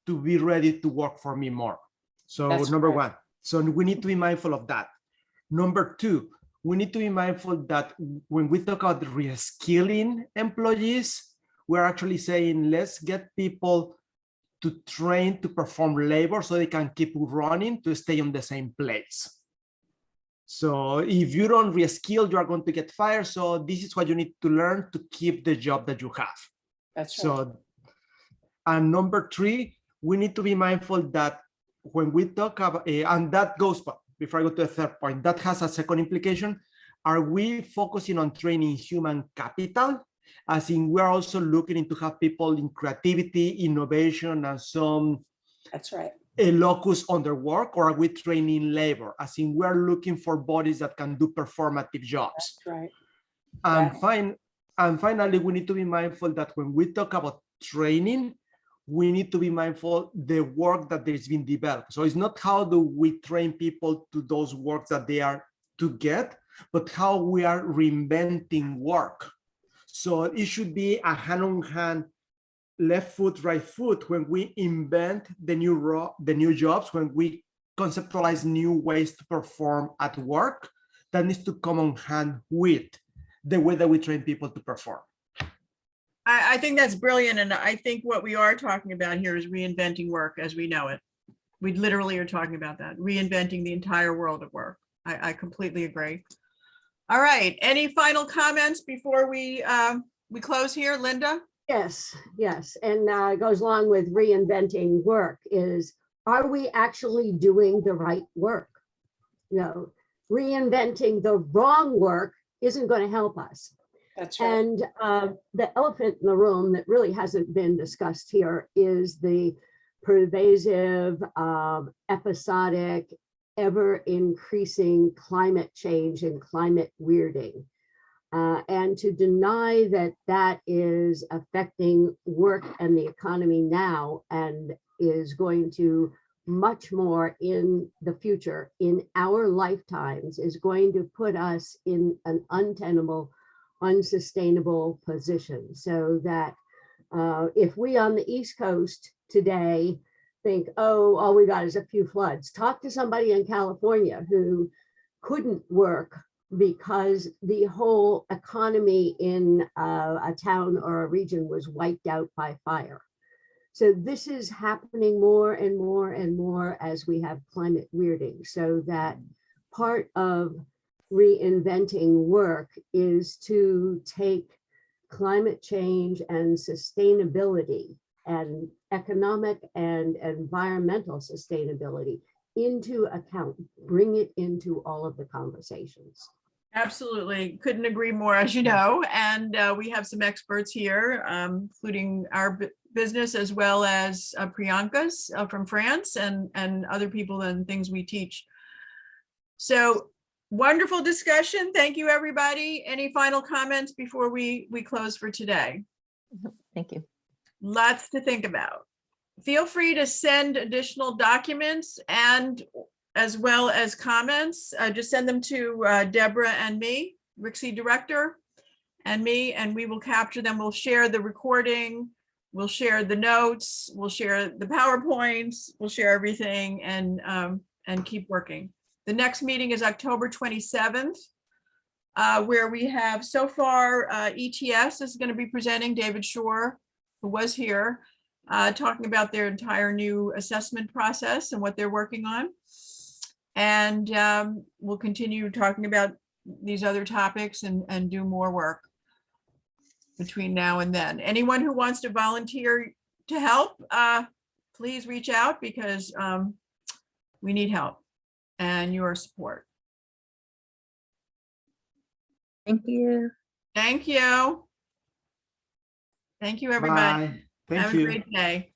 to be ready to work for me more. So that's number one. So we need to be mindful of that. Number 2, we need to be mindful that when we talk about reskilling employees, we're actually saying, let's get people to train to perform labor so they can keep running to stay on the same place. So if you don't reskill, you are going to get fired. So this is what you need to learn to keep the job that you have. That's right. So, and number 3, we need to be mindful that when we talk about, and that goes, before I go to the third point, that has a second implication. Are we focusing on training human capital? As in, we're also looking into have people in creativity, innovation, and some that's right. a locus on their work, or are we training labor? As in, we're looking for bodies that can do performative jobs. That's right. And finally, we need to be mindful that when we talk about training, we need to be mindful the work that is being developed. So it's not how do we train people to those works that they are to get, but how we are reinventing work. So it should be a hand-on-hand, left foot, right foot when we invent the new jobs, when we conceptualize new ways to perform at work. That needs to come on hand with the way that we train people to perform. I think that's brilliant. And I think what we are talking about here is reinventing work as we know it. We literally are talking about that, reinventing the entire world of work. I completely agree. All right. Any final comments before we close here, Linda? Yes, yes. And it goes along with reinventing work is, are we actually doing the right work? You know, reinventing the wrong work isn't going to help us. That's right. And the elephant in the room that really hasn't been discussed here is the pervasive, episodic, ever increasing climate change and climate weirding. And to deny that that is affecting work and the economy now and is going to much more in the future, in our lifetimes, is going to put us in an untenable, unsustainable position. So that if we on the East Coast today think, oh, all we got is a few floods, talk to somebody in California who couldn't work because the whole economy in a town or a region was wiped out by fire. So this is happening more and more and more as we have climate weirding. So that part of reinventing work is to take climate change and sustainability and economic and environmental sustainability into account, bring it into all of the conversations. Absolutely. Couldn't agree more, as you know. And we have some experts here, including our business as well as Priyanka's from France and other people and things we teach. So wonderful discussion. Thank you, everybody. Any final comments before we close for today? Thank you. Lots to think about. Feel free to send additional documents and as well as comments. Just send them to Deborah and me, RICSI Director, and me, and we will capture them. We'll share the recording, we'll share the notes, we'll share the PowerPoints, we'll share everything and keep working. The next meeting is October 27th, where we have so far ETS is going to be presenting, David Shore, who was here, talking about their entire new assessment process and what they're working on. And we'll continue talking about these other topics and do more work between now and then. Anyone who wants to volunteer to help, please reach out because we need help and your support. Thank you. Thank you. Thank you, everybody. Bye. Thank Have you. a great day.